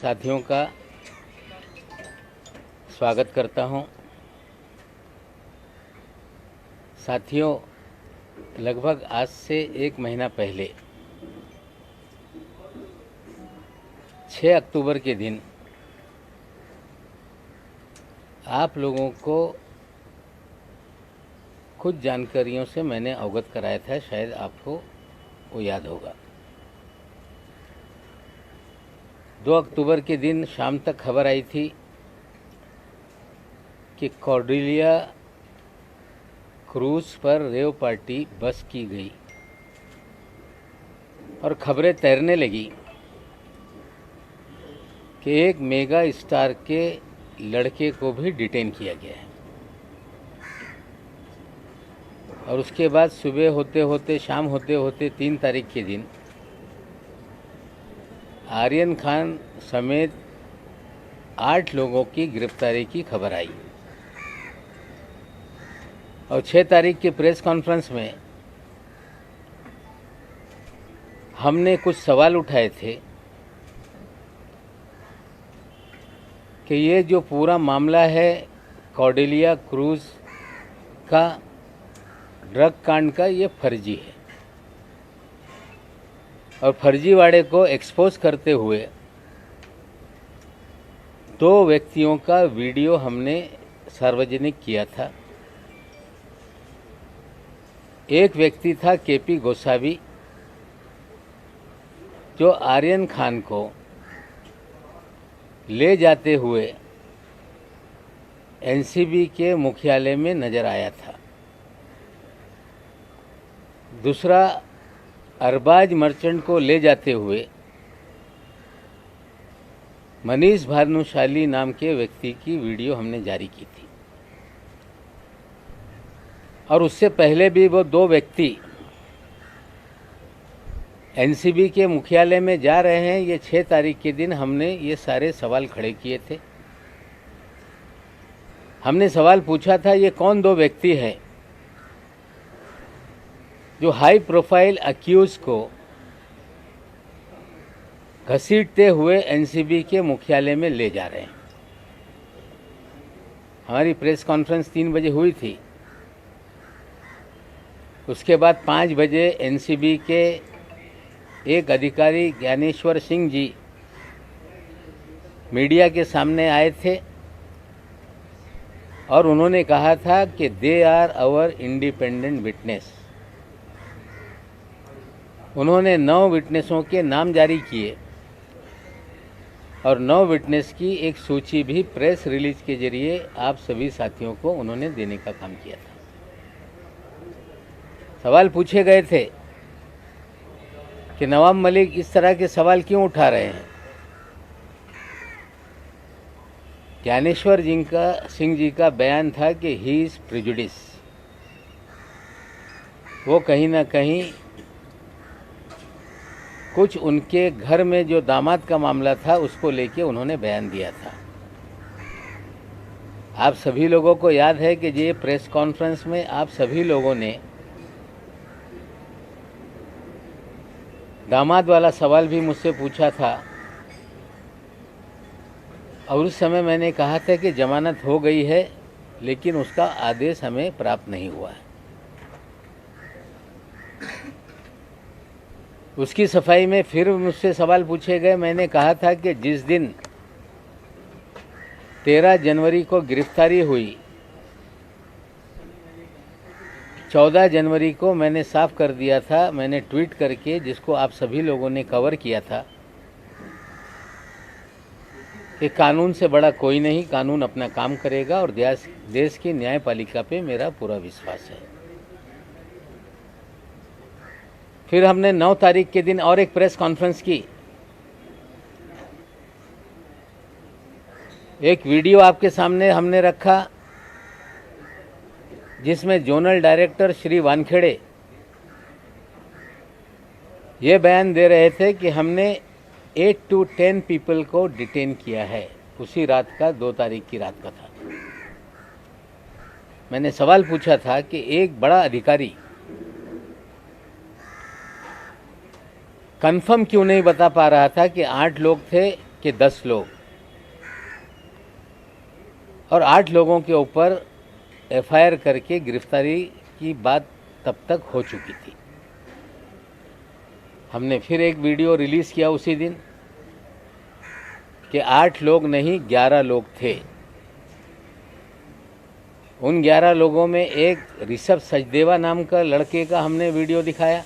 साथियों का स्वागत करता हूं। साथियों, लगभग आज से 1 महीना पहले 6 अक्टूबर के दिन आप लोगों को कुछ जानकारियों से मैंने अवगत कराया था, शायद आपको वो याद होगा। 2 अक्टूबर के दिन शाम तक खबर आई थी कि कॉर्डेलिया क्रूज पर रेव पार्टी बस की गई और खबरें तैरने लगी कि एक मेगा स्टार के लड़के को भी डिटेन किया गया है। और उसके बाद सुबह होते होते शाम होते होते 3 तारीख के दिन आर्यन खान समेत 8 लोगों की गिरफ्तारी की खबर आई। और 6 तारीख की प्रेस कॉन्फ्रेंस में हमने कुछ सवाल उठाए थे कि ये जो पूरा मामला है कॉर्डेलिया क्रूज का ड्रग कांड का, ये फर्जी है। और फर्जीवाड़े को एक्सपोज करते हुए 2 व्यक्तियों का वीडियो हमने सार्वजनिक किया था। एक व्यक्ति था केपी गोसावी, जो आर्यन खान को ले जाते हुए एनसीबी के मुख्यालय में नजर आया था। दूसरा अरबाज मर्चेंट को ले जाते हुए मनीष भानुशाली नाम के व्यक्ति की वीडियो हमने जारी की थी। और उससे पहले भी वो 2 व्यक्ति एनसीबी के मुख्यालय में जा रहे हैं, ये 6 तारीख के दिन हमने ये सारे सवाल खड़े किए थे। हमने सवाल पूछा था, ये कौन 2 व्यक्ति हैं जो हाई प्रोफाइल अक्यूज को घसीटते हुए एनसीबी के मुख्यालय में ले जा रहे हैं। हमारी प्रेस कॉन्फ्रेंस 3 बजे हुई थी। उसके बाद 5 बजे एनसीबी के एक अधिकारी ज्ञानेश्वर सिंह जी मीडिया के सामने आए थे और उन्होंने कहा था कि they are our independent witness. उन्होंने 9 विटनेसों के नाम जारी किए और 9 विटनेस की एक सूची भी प्रेस रिलीज के जरिए आप सभी साथियों को उन्होंने देने का काम किया था। सवाल पूछे गए थे कि नवाब मलिक इस तरह के सवाल क्यों उठा रहे हैं। ज्ञानेश्वर सिंह जी का बयान था कि ही इज प्रिजुडिस। वो कहीं ना कहीं कुछ उनके घर में जो दामाद का मामला था उसको लेके उन्होंने बयान दिया था। आप सभी लोगों को याद है कि ये प्रेस कॉन्फ्रेंस में आप सभी लोगों ने दामाद वाला सवाल भी मुझसे पूछा था और उस समय मैंने कहा था कि जमानत हो गई है, लेकिन उसका आदेश हमें प्राप्त नहीं हुआ है। उसकी सफाई में फिर मुझसे सवाल पूछे गए। मैंने कहा था कि जिस दिन 13 जनवरी को गिरफ्तारी हुई, 14 जनवरी को मैंने साफ कर दिया था, मैंने ट्वीट करके, जिसको आप सभी लोगों ने कवर किया था, कि कानून से बड़ा कोई नहीं, कानून अपना काम करेगा और देश की न्यायपालिका पे मेरा पूरा विश्वास है। फिर हमने 9 तारीख के दिन और एक प्रेस कॉन्फ्रेंस की। एक वीडियो आपके सामने हमने रखा जिसमें जोनल डायरेक्टर श्री वानखेड़े ये बयान दे रहे थे कि हमने 8 to 10 पीपल को डिटेन किया है। उसी रात का 2 तारीख की रात का था। मैंने सवाल पूछा था कि एक बड़ा अधिकारी कंफर्म क्यों नहीं बता पा रहा था कि 8 लोग थे, के 10 लोग और 8 लोगों के ऊपर एफआईआर करके गिरफ्तारी की बात तब तक हो चुकी थी। हमने फिर एक वीडियो रिलीज़ किया उसी दिन कि 8 लोग नहीं 11 लोग थे। उन 11 लोगों में एक ऋषभ सचदेवा नाम का लड़के का हमने वीडियो दिखाया,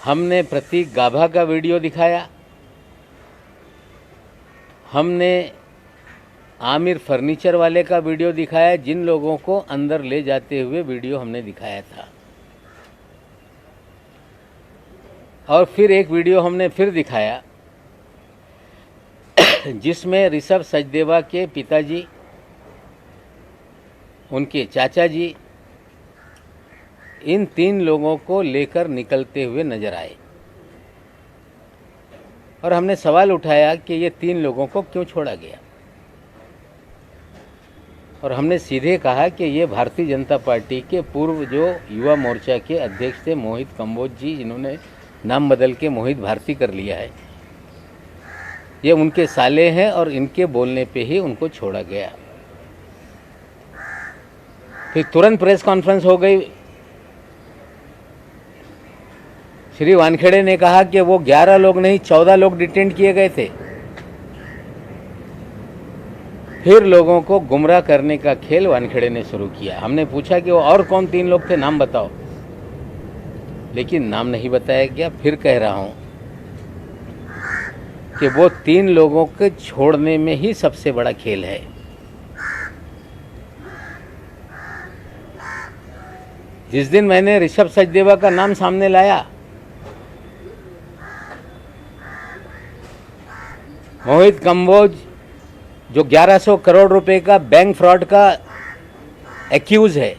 हमने प्रतीक गाभा का वीडियो दिखाया, हमने आमिर फर्नीचर वाले का वीडियो दिखाया, जिन लोगों को अंदर ले जाते हुए वीडियो हमने दिखाया था। और फिर एक वीडियो हमने फिर दिखाया जिसमें ऋषभ सचदेवा के पिताजी, उनके चाचा जी, इन 3 लोगों को लेकर निकलते हुए नजर आए और हमने सवाल उठाया कि ये 3 लोगों को क्यों छोड़ा गया। और हमने सीधे कहा कि ये भारतीय जनता पार्टी के पूर्व जो युवा मोर्चा के अध्यक्ष थे मोहित कंबोज जी, जिन्होंने नाम बदल के मोहित भारती कर लिया है, ये उनके साले हैं और इनके बोलने पे ही उनको छोड़ा गया। फिर तुरंत प्रेस कॉन्फ्रेंस हो गई। श्री वानखेड़े ने कहा कि वो 11 लोग नहीं 14 लोग डिटेन किए गए थे। फिर लोगों को गुमराह करने का खेल वानखेड़े ने शुरू किया। हमने पूछा कि वो और कौन 3 लोग थे, नाम बताओ, लेकिन नाम नहीं बताया गया। फिर कह रहा हूं कि वो 3 लोगों के छोड़ने में ही सबसे बड़ा खेल है। जिस दिन मैंने ऋषभ सचदेवा का नाम सामने लाया, मोहित कंबोज जो 1100 करोड़ रुपए का बैंक फ्रॉड का एक्यूज है,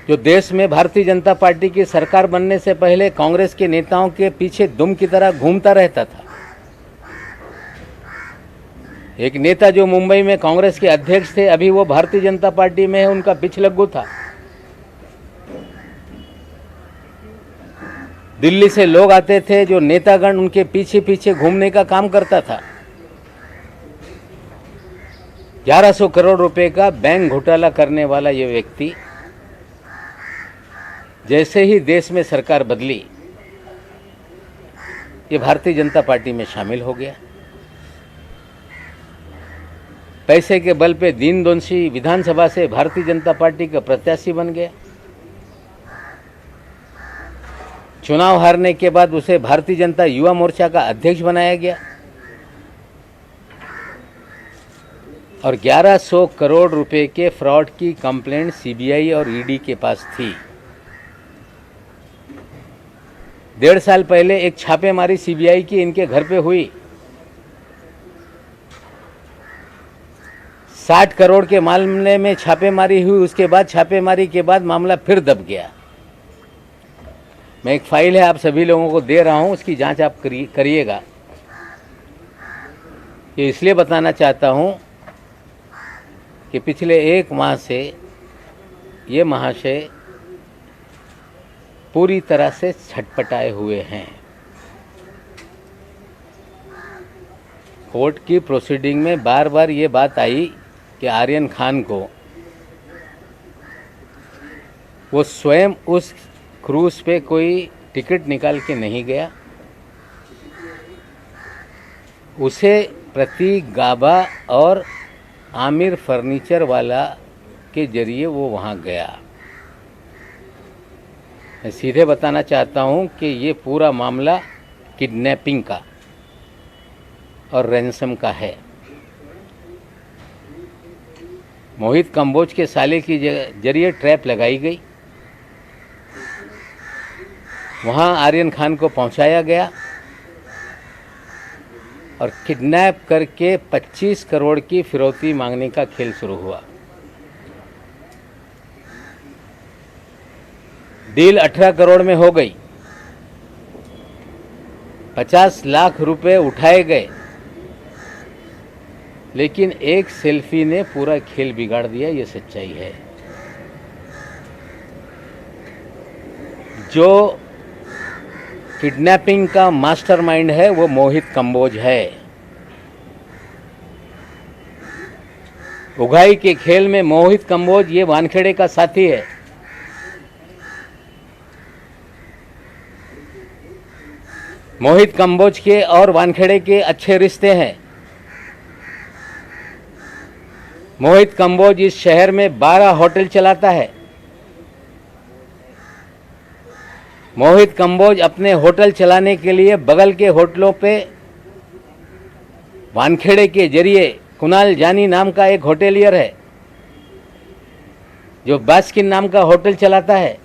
जो देश में भारतीय जनता पार्टी की सरकार बनने से पहले कांग्रेस के नेताओं के पीछे दुम की तरह घूमता रहता था, एक नेता जो मुंबई में कांग्रेस के अध्यक्ष थे, अभी वो भारतीय जनता पार्टी में है, उनका पिछलग्गू था। दिल्ली से लोग आते थे, जो नेतागण उनके पीछे पीछे घूमने का काम करता था। 1100 करोड़ रुपए का बैंक घोटाला करने वाला ये व्यक्ति जैसे ही देश में सरकार बदली, ये भारतीय जनता पार्टी में शामिल हो गया। पैसे के बल पे दीन-दोषी विधानसभा से भारतीय जनता पार्टी का प्रत्याशी बन गया। चुनाव हारने के बाद उसे भारतीय जनता युवा मोर्चा का अध्यक्ष बनाया गया और 1100 करोड़ रुपए के फ्रॉड की कंप्लेंट सीबीआई और ईडी के पास थी। 1.5 साल पहले एक छापेमारी सीबीआई की इनके घर पे हुई। 60 करोड़ के मामले में छापेमारी हुई। उसके बाद छापेमारी के बाद मामला फिर दब गया। मैं एक फाइल है आप सभी लोगों को दे रहा हूं, उसकी जांच आप करिएगा। ये इसलिए बताना चाहता हूं कि पिछले 1 माह से ये महाशय पूरी तरह से छटपटाए हुए हैं। कोर्ट की प्रोसीडिंग में बार बार ये बात आई कि आर्यन खान को वो स्वयं उस क्रूज पे कोई टिकट निकाल के नहीं गया, उसे प्रतीक गाभा और आमिर फर्नीचर वाला के जरिए वो वहाँ गया। मैं सीधे बताना चाहता हूँ कि ये पूरा मामला किडनैपिंग का और रैंसम का है। मोहित कंबोज के साले की जरिए ट्रैप लगाई गई, वहाँ आर्यन खान को पहुँचाया गया और किडनैप करके 25 करोड़ की फिरौती मांगने का खेल शुरू हुआ। डील 18 करोड़ में हो गई, 50 लाख रुपए उठाए गए, लेकिन एक सेल्फी ने पूरा खेल बिगाड़ दिया। ये सच्चाई है। जो किडनैपिंग का मास्टरमाइंड है वो मोहित कंबोज है। उगाई के खेल में मोहित कंबोज ये वानखेड़े का साथी है। मोहित कंबोज के और वानखेड़े के अच्छे रिश्ते हैं। मोहित कंबोज इस शहर में 12 होटल चलाता है। मोहित कंबोज अपने होटल चलाने के लिए बगल के होटलों पे वानखेड़े के जरिए कुणाल जानी नाम का एक होटेलियर है जो बास्किन नाम का होटल चलाता है।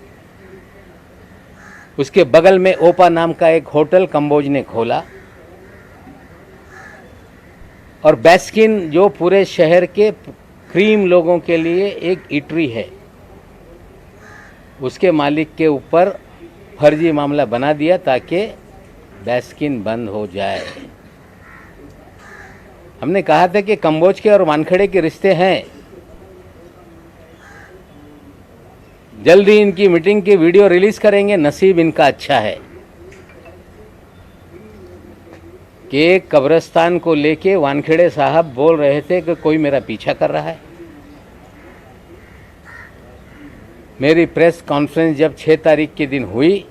उसके बगल में ओपा नाम का एक होटल कंबोज ने खोला। और बास्किन जो पूरे शहर के क्रीम लोगों के लिए एक इटरी है, उसके मालिक के ऊपर फर्जी मामला बना दिया ताकि बास्किन बंद हो जाए। हमने कहा था कि कंबोज के और वानखेड़े के रिश्ते हैं। जल्दी इनकी मीटिंग की वीडियो रिलीज करेंगे। नसीब इनका अच्छा है कि एक कब्रिस्तान को लेके वानखेड़े साहब बोल रहे थे कि कोई मेरा पीछा कर रहा है। मेरी प्रेस कॉन्फ्रेंस जब 6 तारीख के दिन हुई,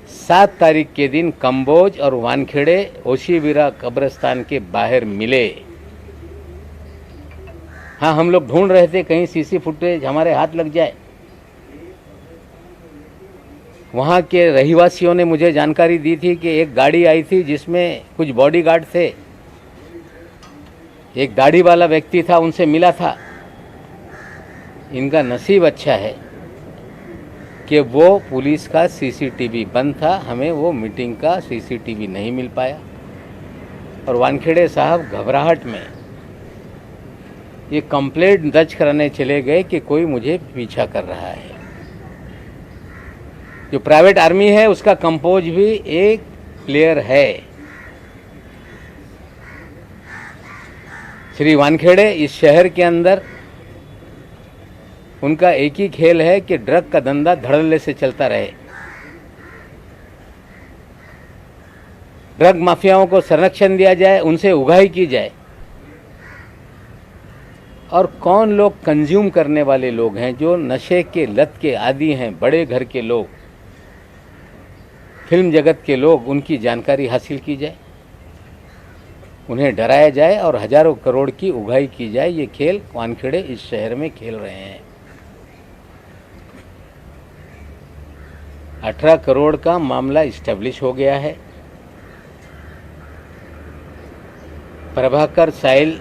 7 तारीख के दिन कंबोज और वानखेड़े ओशीवीरा कब्रिस्तान के बाहर मिले। हाँ, हम लोग ढूंढ रहे थे कहीं सीसी फुटेज हमारे हाथ लग जाए। वहाँ के रहिवासियों ने मुझे जानकारी दी थी कि एक गाड़ी आई थी जिसमें कुछ बॉडीगार्ड थे। एक दाढ़ी वाला व्यक्ति था, उनसे मिला था। इनका नसीब अच्छा है कि वो पुलिस का सीसीटीवी बंद था, हमें वो मीटिंग का सीसीटीवी नहीं मिल पाया। और वानखेड़े साहब घबराहट में ये कंप्लेंट दर्ज कराने चले गए कि कोई मुझे पीछा कर रहा है। जो प्राइवेट आर्मी है उसका कंपोज भी एक प्लेयर है। श्री वानखेड़े इस शहर के अंदर उनका एक ही खेल है कि ड्रग का धंधा धड़ल्ले से चलता रहे। ड्रग माफियाओं को संरक्षण दिया जाए, उनसे उगाही की जाए। और कौन लोग कंज्यूम करने वाले लोग हैं, जो नशे के लत के आदी हैं, बड़े घर के लोग, फिल्म जगत के लोग, उनकी जानकारी हासिल की जाए, उन्हें डराया जाए और हजारों करोड़ की उगाही की जाए। ये खेल वानखेड़े इस शहर में खेल रहे हैं। 18 करोड़ का मामला इस्टेब्लिश हो गया है। प्रभाकर साइल,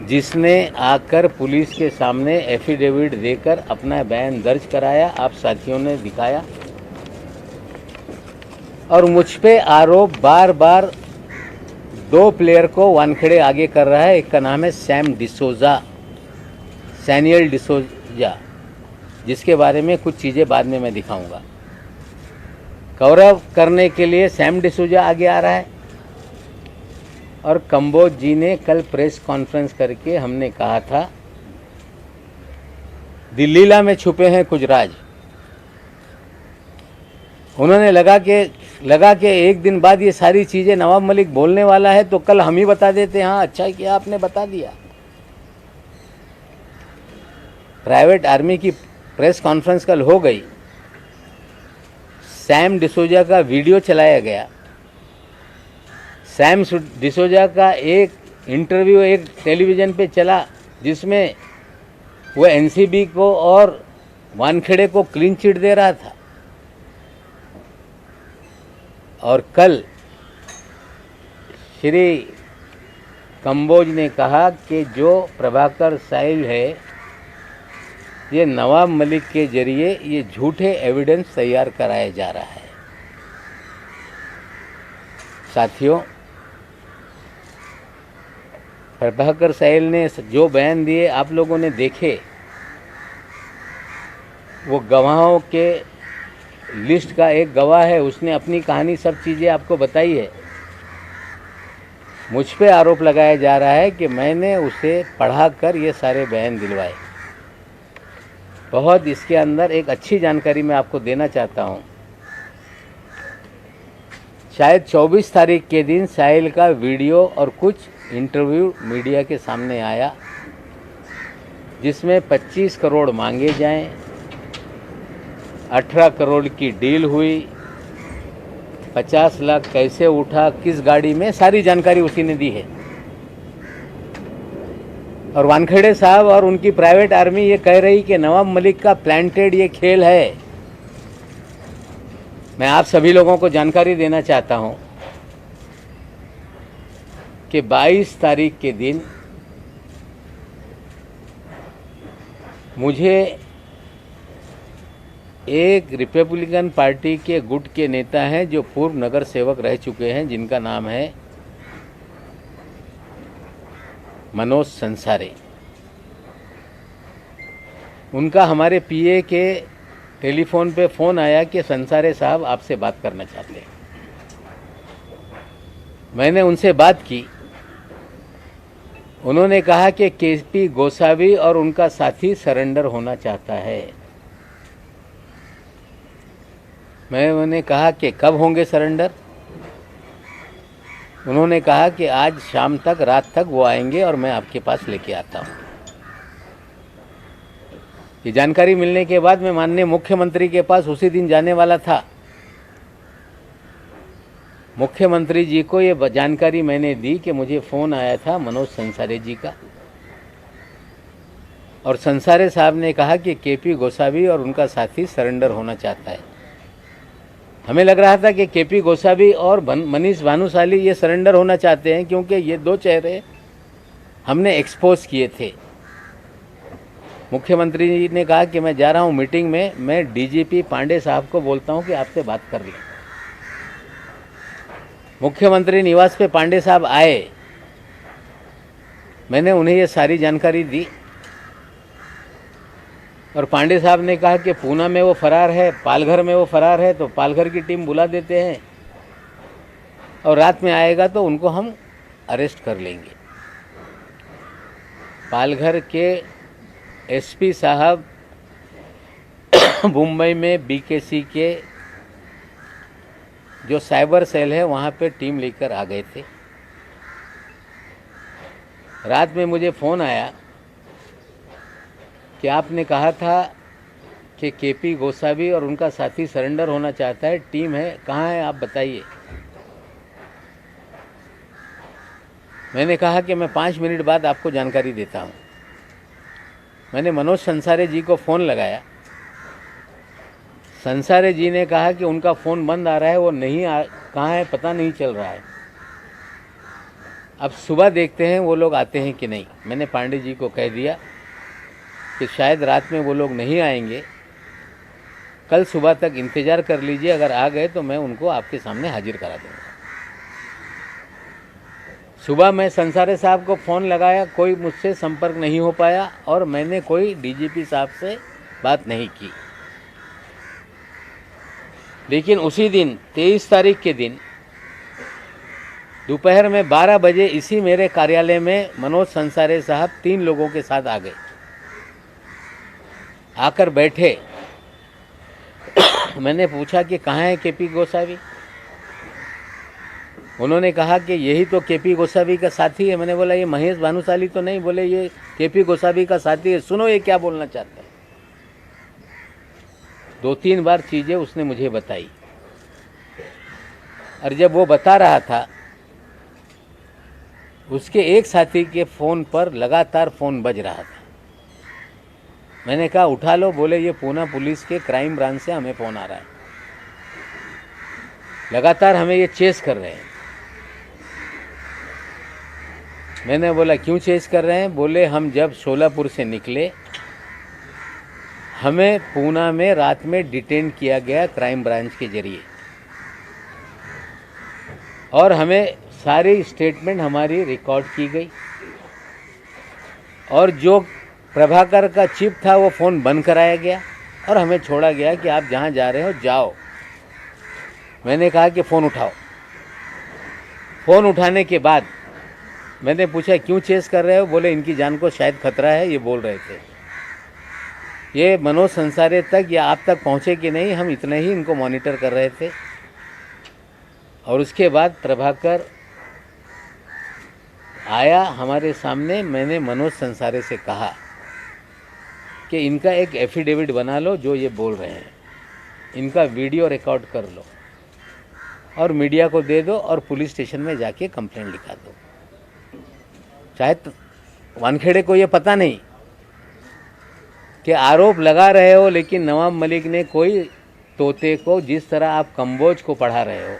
जिसने आकर पुलिस के सामने एफिडेविट देकर अपना बयान दर्ज कराया, आप साथियों ने दिखाया। और मुझ पे आरोप बार बार 2 प्लेयर को वानखेड़े आगे कर रहा है। एक का नाम है सैनियल डिसोजा, जिसके बारे में कुछ चीज़ें बाद में मैं दिखाऊंगा। कवरअप करने के लिए सैम डिसोजा आगे आ रहा है। और कंबोज जी ने कल प्रेस कॉन्फ्रेंस करके हमने कहा था, दिल्लीला में छुपे हैं कुछ राज। उन्होंने लगा कि एक दिन बाद ये सारी चीज़ें नवाब मलिक बोलने वाला है तो कल हम ही बता देते। हाँ, अच्छा किया आपने बता दिया। प्राइवेट आर्मी की प्रेस कॉन्फ्रेंस कल हो गई। सैम डिसोजा का वीडियो चलाया गया। सैम डिसोजा का एक इंटरव्यू एक टेलीविज़न पे चला, जिसमें वो एनसीबी को और वानखेड़े को क्लीन चिट दे रहा था। और कल श्री कंबोज ने कहा कि जो प्रभाकर साइल है, ये नवाब मलिक के जरिए ये झूठे एविडेंस तैयार कराया जा रहा है। साथियों, प्रभाकर साइल ने जो बयान दिए आप लोगों ने देखे। वो गवाहों के लिस्ट का एक गवाह है, उसने अपनी कहानी सब चीज़ें आपको बताई है। मुझ पे आरोप लगाया जा रहा है कि मैंने उसे पढ़ाकर ये सारे बयान दिलवाए। बहुत इसके अंदर एक अच्छी जानकारी मैं आपको देना चाहता हूँ। शायद 24 तारीख के दिन साहिल का वीडियो और कुछ इंटरव्यू मीडिया के सामने आया, जिसमें 25 करोड़ मांगे जाएं, 18 करोड़ की डील हुई, 50 लाख कैसे उठा, किस गाड़ी में, सारी जानकारी उसी ने दी है। और वानखेड़े साहब और उनकी प्राइवेट आर्मी ये कह रही कि नवाब मलिक का प्लांटेड ये खेल है। मैं आप सभी लोगों को जानकारी देना चाहता हूं कि 22 तारीख के दिन मुझे एक रिपब्लिकन पार्टी के गुट के नेता हैं जो पूर्व नगर सेवक रह चुके हैं, जिनका नाम है मनोज संसारे। उनका हमारे पीए के टेलीफोन पे फ़ोन आया कि संसारे साहब आपसे बात करना चाहते हैं। मैंने उनसे बात की। उन्होंने कहा कि केपी गोसावी और उनका साथी सरेंडर होना चाहता है। मैंने कहा कि कब होंगे सरेंडर? उन्होंने कहा कि आज शाम तक, रात तक वो आएंगे और मैं आपके पास लेके आता हूँ। ये जानकारी मिलने के बाद मैं माननीय मुख्यमंत्री के पास उसी दिन जाने वाला था। मुख्यमंत्री जी को ये जानकारी मैंने दी कि मुझे फ़ोन आया था मनोज संसारे जी का, और संसारे साहब ने कहा कि केपी गोसावी और उनका साथी सरेंडर होना चाहता है। हमें लग रहा था कि केपी गोसावी और मनीष भानुशाली ये सरेंडर होना चाहते हैं, क्योंकि ये दो चेहरे हमने एक्सपोज किए थे। मुख्यमंत्री जी ने कहा कि मैं जा रहा हूँ मीटिंग में, मैं डीजीपी पांडे साहब को बोलता हूँ कि आपसे बात कर लें। मुख्यमंत्री निवास पे पांडे साहब आए। मैंने उन्हें ये सारी जानकारी दी और पांडे साहब ने कहा कि पूना में वो फरार है, पालघर में वो फरार है, तो पालघर की टीम बुला देते हैं और रात में आएगा तो उनको हम अरेस्ट कर लेंगे। पालघर के एसपी साहब मुंबई में बीकेसी के जो साइबर सेल है वहाँ पे टीम लेकर आ गए थे। रात में मुझे फ़ोन आया कि आपने कहा था कि केपी गोसावी और उनका साथी सरेंडर होना चाहता है, टीम है, कहाँ है आप बताइए। मैंने कहा कि मैं 5 मिनट बाद आपको जानकारी देता हूँ। मैंने मनोज संसारे जी को फ़ोन लगाया। संसारे जी ने कहा कि उनका फ़ोन बंद आ रहा है, वो नहीं कहाँ है पता नहीं चल रहा है। अब सुबह देखते हैं वो लोग आते हैं कि नहीं। मैंने पांडे जी को कह दिया कि शायद रात में वो लोग नहीं आएंगे, कल सुबह तक इंतज़ार कर लीजिए, अगर आ गए तो मैं उनको आपके सामने हाजिर करा दूँगा। सुबह मैं संसारे साहब को फ़ोन लगाया, कोई मुझसे संपर्क नहीं हो पाया और मैंने कोई डीजीपी साहब से बात नहीं की। लेकिन उसी दिन 23 तारीख के दिन दोपहर में 12 बजे इसी मेरे कार्यालय में मनोज संसारे साहब 3 लोगों के साथ आ गए। आकर बैठे। मैंने पूछा कि कहाँ है केपी गोसावी? उन्होंने कहा कि यही तो केपी गोसावी का साथी है। मैंने बोला ये महेश भानुशाली तो नहीं? बोले ये केपी गोसावी का साथी है। सुनो ये क्या बोलना चाहता है। 2-3 बार चीज़ें उसने मुझे बताई और जब वो बता रहा था उसके एक साथी के फ़ोन पर लगातार फ़ोन बज रहा था। मैंने कहा उठा लो। बोले ये पूना पुलिस के क्राइम ब्रांच से हमें फ़ोन आ रहा है, लगातार हमें ये चेस कर रहे हैं। मैंने बोला क्यों चेस कर रहे हैं? बोले हम जब शोलापुर से निकले हमें पूना में रात में डिटेन किया गया क्राइम ब्रांच के जरिए और हमें सारी स्टेटमेंट हमारी रिकॉर्ड की गई और जो प्रभाकर का चिप था वो फ़ोन बंद कराया गया और हमें छोड़ा गया कि आप जहाँ जा रहे हो जाओ। मैंने कहा कि फ़ोन उठाओ। फ़ोन उठाने के बाद मैंने पूछा क्यों चेस कर रहे हो? बोले इनकी जान को शायद खतरा है, ये बोल रहे थे। ये मनोज संसारे तक या आप तक पहुँचे कि नहीं, हम इतना ही इनको मॉनिटर कर रहे थे। और उसके बाद प्रभाकर आया हमारे सामने, मैंने मनोज संसारे से कहा कि इनका एक एफिडेविट बना लो, जो ये बोल रहे हैं इनका वीडियो रिकॉर्ड कर लो और मीडिया को दे दो और पुलिस स्टेशन में जाके कंप्लेंट लिखा दो। शायद वानखेड़े को ये पता नहीं कि आरोप लगा रहे हो, लेकिन नवाब मलिक ने कोई तोते को, जिस तरह आप कंबोज को पढ़ा रहे हो,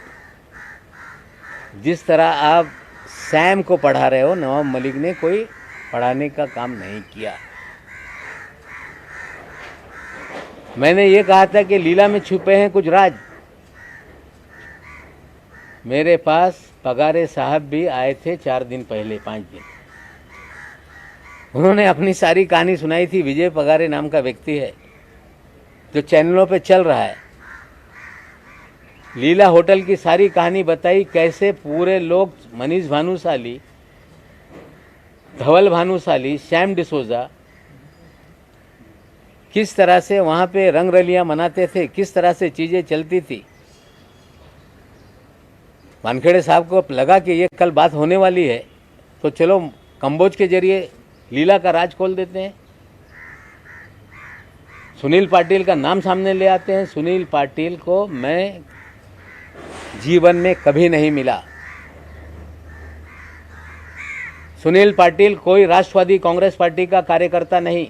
जिस तरह आप सैम को पढ़ा रहे हो, नवाब मलिक ने कोई पढ़ाने का काम नहीं किया। मैंने ये कहा था कि लीला में छुपे हैं कुछ राज। मेरे पास पगारे साहब भी आए थे 4 दिन पहले, 5 दिन। उन्होंने अपनी सारी कहानी सुनाई थी। विजय पगारे नाम का व्यक्ति है जो चैनलों पे चल रहा है। लीला होटल की सारी कहानी बताई, कैसे पूरे लोग, मनीष भानुशाली, धवल भानुशाली, श्याम डिसोजा, किस तरह से वहाँ पे रंग रलियाँ मनाते थे, किस तरह से चीज़ें चलती थी। वानखेड़े साहब को लगा कि ये कल बात होने वाली है, तो चलो कंबोज के जरिए लीला का राज खोल देते हैं। सुनील पाटिल का नाम सामने ले आते हैं। सुनील पाटिल को मैं जीवन में कभी नहीं मिला। सुनील पाटिल कोई राष्ट्रवादी कांग्रेस पार्टी का कार्यकर्ता नहीं।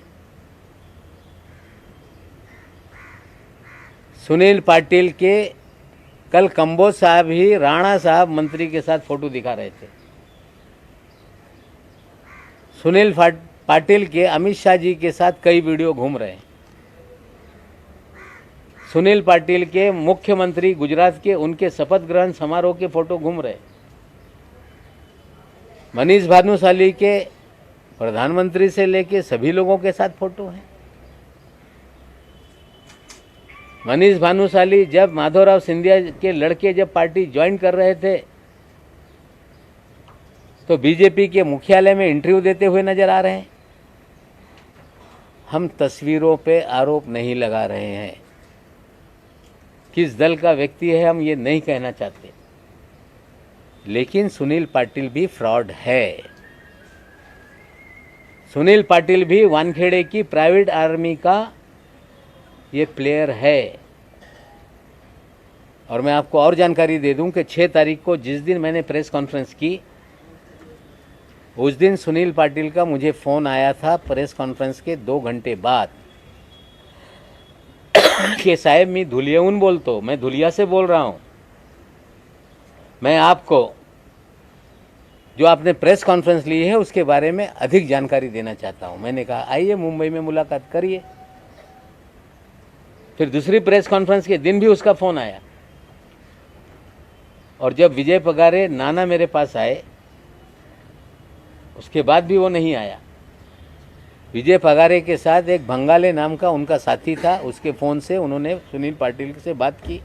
सुनील पाटिल के कल कंबोज साहब ही राणा साहब मंत्री के साथ फोटो दिखा रहे थे। सुनील पाटिल के अमित शाह जी के साथ कई वीडियो घूम रहे हैं। सुनील पाटिल के मुख्यमंत्री गुजरात के, उनके शपथ ग्रहण समारोह के फोटो घूम रहे। मनीष भानुशाली के प्रधानमंत्री से लेके सभी लोगों के साथ फोटो हैं। मनीष भानुशाली जब माधवराव सिंधिया के लड़के जब पार्टी ज्वाइन कर रहे थे, तो बीजेपी के मुख्यालय में इंटरव्यू देते हुए नजर आ रहे हैं। हम तस्वीरों पे आरोप नहीं लगा रहे हैं। किस दल का व्यक्ति है हम ये नहीं कहना चाहते, लेकिन सुनील पाटिल भी फ्रॉड है। सुनील पाटिल भी वानखेड़े की प्राइवेट आर्मी का ये प्लेयर है। और मैं आपको और जानकारी दे दूं कि 6 तारीख को जिस दिन मैंने प्रेस कॉन्फ्रेंस की, उस दिन सुनील पाटिल का मुझे फ़ोन आया था प्रेस कॉन्फ्रेंस के 2 घंटे बाद कि साहब मैं धुलियाऊन बोलतो, मैं धुलिया से बोल रहा हूँ, मैं आपको जो आपने प्रेस कॉन्फ्रेंस ली है उसके बारे में अधिक जानकारी देना चाहता हूँ। मैंने कहा आइए मुंबई में मुलाकात करिए। फिर दूसरी प्रेस कॉन्फ्रेंस के दिन भी उसका फ़ोन आया। और जब विजय पगारे नाना मेरे पास आए, उसके बाद भी वो नहीं आया। विजय पगारे के साथ एक भंगाले नाम का उनका साथी था, उसके फ़ोन से उन्होंने सुनील पाटिल से बात की।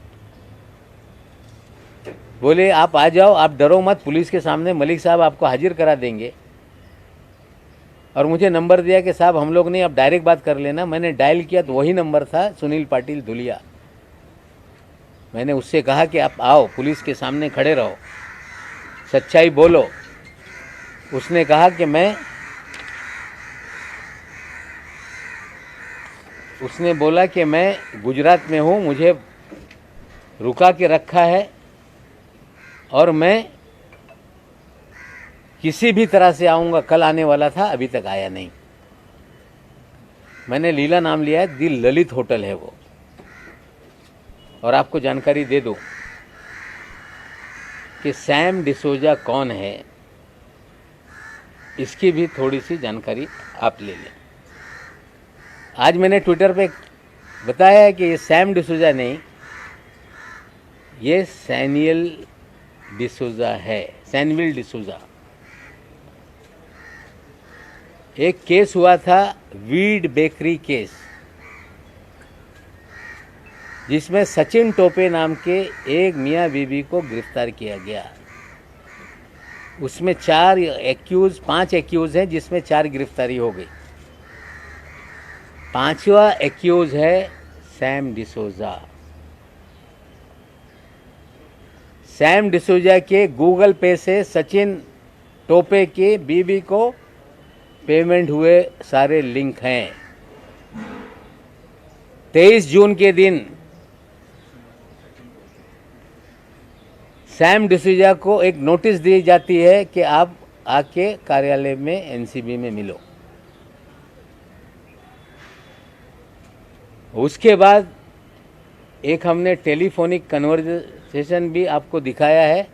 बोले आप आ जाओ, आप डरो मत, पुलिस के सामने मलिक साहब आपको हाजिर करा देंगे। और मुझे नंबर दिया कि साहब हम लोग नहीं, आप डायरेक्ट बात कर लेना। मैंने डायल किया तो वही नंबर था, सुनील पाटिल धुलिया। मैंने उससे कहा कि आप आओ, पुलिस के सामने खड़े रहो, सच्चाई बोलो। उसने कहा कि उसने बोला कि मैं गुजरात में हूँ, मुझे रुका के रखा है और मैं किसी भी तरह से आऊँगा। कल आने वाला था, अभी तक आया नहीं। मैंने लीला नाम लिया है, दी ललित होटल है वो। और आपको जानकारी दे दूं कि सैम डिसोजा कौन है, इसकी भी थोड़ी सी जानकारी आप ले लें। आज मैंने ट्विटर पे बताया है कि ये सैम डिसोजा नहीं, ये सैनियल डिसोजा है, सैनविल डिसोजा। एक केस हुआ था, वीड बेकरी केस, जिसमें सचिन टोपे नाम के एक मियाँ बीबी को गिरफ्तार किया गया। उसमें 5 एक्यूज हैं, जिसमें 4 गिरफ्तारी हो गई। पांचवा एक्यूज है सैम डिसोजा। सैम डिसोजा के गूगल पे से सचिन टोपे की बीवी को पेमेंट हुए सारे लिंक हैं। 23 जून के दिन सैम डिसूजा को एक नोटिस दी जाती है कि आप आके कार्यालय में एनसीबी में मिलो। उसके बाद एक हमने टेलीफोनिक कन्वर्सेशन भी आपको दिखाया है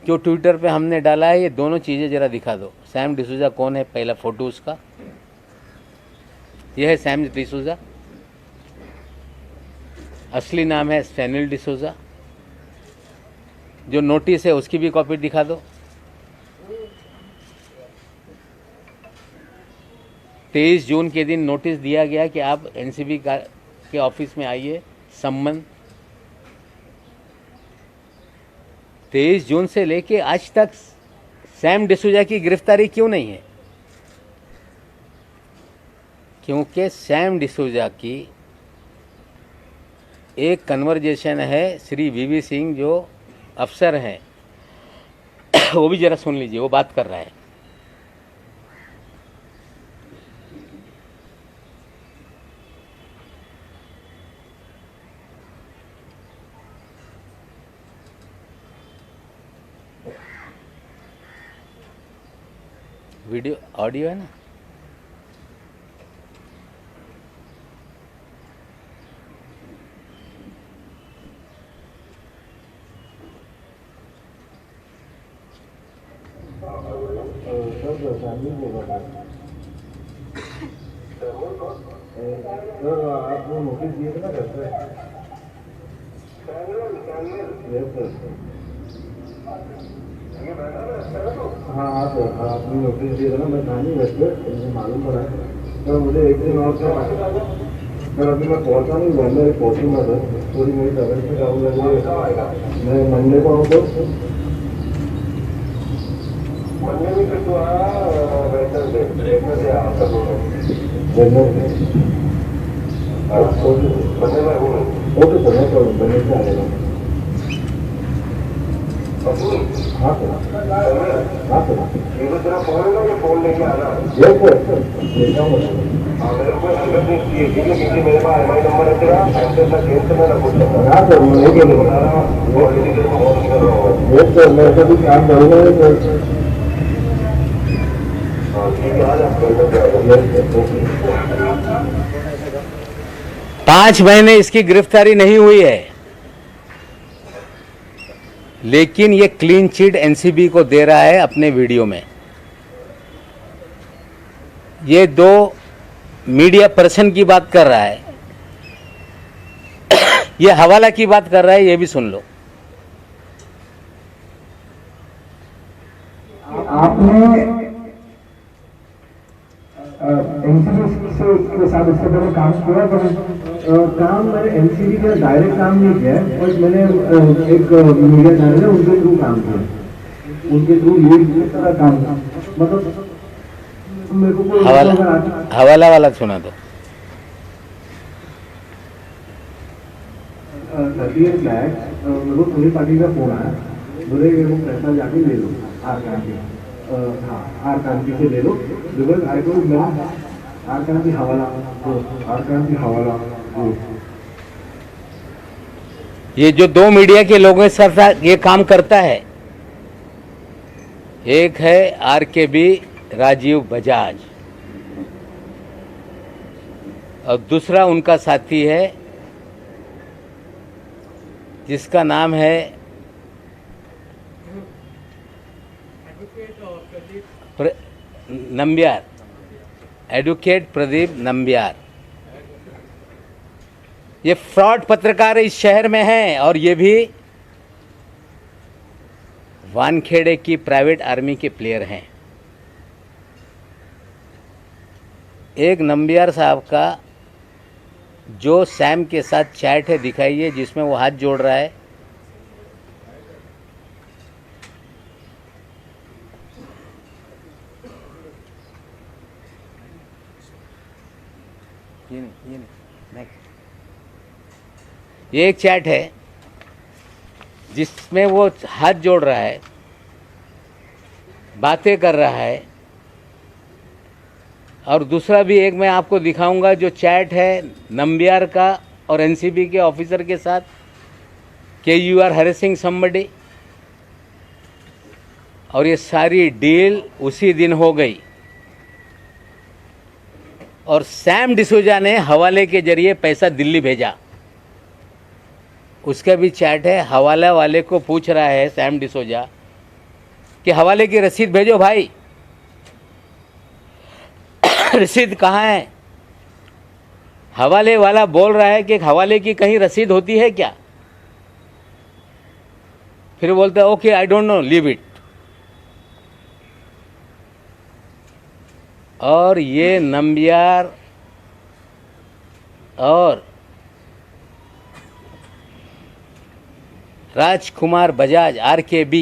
जो ट्विटर पे हमने डाला है। ये दोनों चीज़ें ज़रा दिखा दो। सैम डिसूजा कौन है, पहला फोटो उसका, यह है सैम डिसूजा, असली नाम है सैमुअल डिसूजा। जो नोटिस है उसकी भी कॉपी दिखा दो। 23 जून के दिन नोटिस दिया गया कि आप एनसीबी के ऑफिस में आइए, सम्मन। 23 जून से लेके आज तक सैम डिसूजा की गिरफ्तारी क्यों नहीं है? क्योंकि सैम डिसूजा की एक कन्वर्जेशन है श्री वीवी सिंह जो अफसर हैं वो भी जरा सुन लीजिए, वो बात कर रहा है। वीडियो ऑडियो है ना? आपको नोटिस दिए थे ना घर पे? हाँ आपने नोटिस दिया था ना, मैं था नहीं घर पे, मुझे मालूम पड़ा है। तो मुझे एक दिन और सर अभी मैं पहुँचा नहीं, मैं पहुँचूंगा सर, थोड़ी मेरी तबियत से काम लग रही है। मैं मंडे को आऊँ तो मंडे में फिर तो ओके सर, मैं करूँ बने से आएगा। हाँ सर, हाँ सर, ये तो तेरा फोन है ना, ये फोन लेके आना। यस सर, लेके आऊँगा। हाँ मेरे को किसी मेरे पास एम आई नंबर है तेरा, ऐसे का केस से मैं ना पूछ सकता। हाँ सर, मैं नहीं बता रहा हूँ, वो ऑलरेडी तेरे को फोन कर रहा हूँ। यस सर, मैं ऐसा भी काम करूँगा सर। हाँ ठीक है, आज आप कल तक आएगा। यस सर, 5 महीने इसकी गिरफ्तारी नहीं हुई है, लेकिन ये क्लीन चिट एनसीबी को दे रहा है अपने वीडियो में। ये 2 मीडिया पर्सन की बात कर रहा है, ये हवाला की बात कर रहा है, ये भी सुन लो। आपने एनसीबी के साथ इससे पहले काम किया, पर काम मैंने एनसीबी का डायरेक्ट काम नहीं किया है, और मैंने एक मीडिया चैनल है उनके थ्रू काम किया, उनके थ्रू लीड का काम, मतलब मेरे को हवाला वाला सुना दो। 38 लाख मेरे को पुलिस पार्टी का फोन आया, बोले मेरे को पैसा जाके ले लो आर क्रांति, हाँ आर क्रांति से ले लो, बिकॉज आई को मेरा आर क्रांति हवाला, आर क्रांति हवाला। ये जो 2 मीडिया के लोगों के साथ ये काम करता है, एक है आरकेबी राजीव बजाज और दूसरा उनका साथी है जिसका नाम है नंबियार, एडवोकेट प्रदीप नंबियार। ये फ्रॉड पत्रकार इस शहर में हैं और ये भी वानखेड़े की प्राइवेट आर्मी के प्लेयर हैं। एक नंबियार साहब का जो सैम के साथ चैट है दिखाइए, जिसमें वो हाथ जोड़ रहा है। ये एक चैट है जिसमें वो हाथ जोड़ रहा है, बातें कर रहा है। और दूसरा भी एक मैं आपको दिखाऊंगा जो चैट है नंबियार का और एनसीबी के ऑफिसर के साथ कि यू आर हैरेसिंग समबडी, और ये सारी डील उसी दिन हो गई। और सैम डिसूजा ने हवाले के जरिए पैसा दिल्ली भेजा, उसका भी चैट है। हवाला वाले को पूछ रहा है सैम डिसूजा कि हवाले की रसीद भेजो भाई, रसीद कहाँ है? हवाले वाला बोल रहा है कि हवाले की कहीं रसीद होती है क्या? फिर बोलता है okay I don't know, leave it. और ये नंबियार और राजकुमार बजाज RKB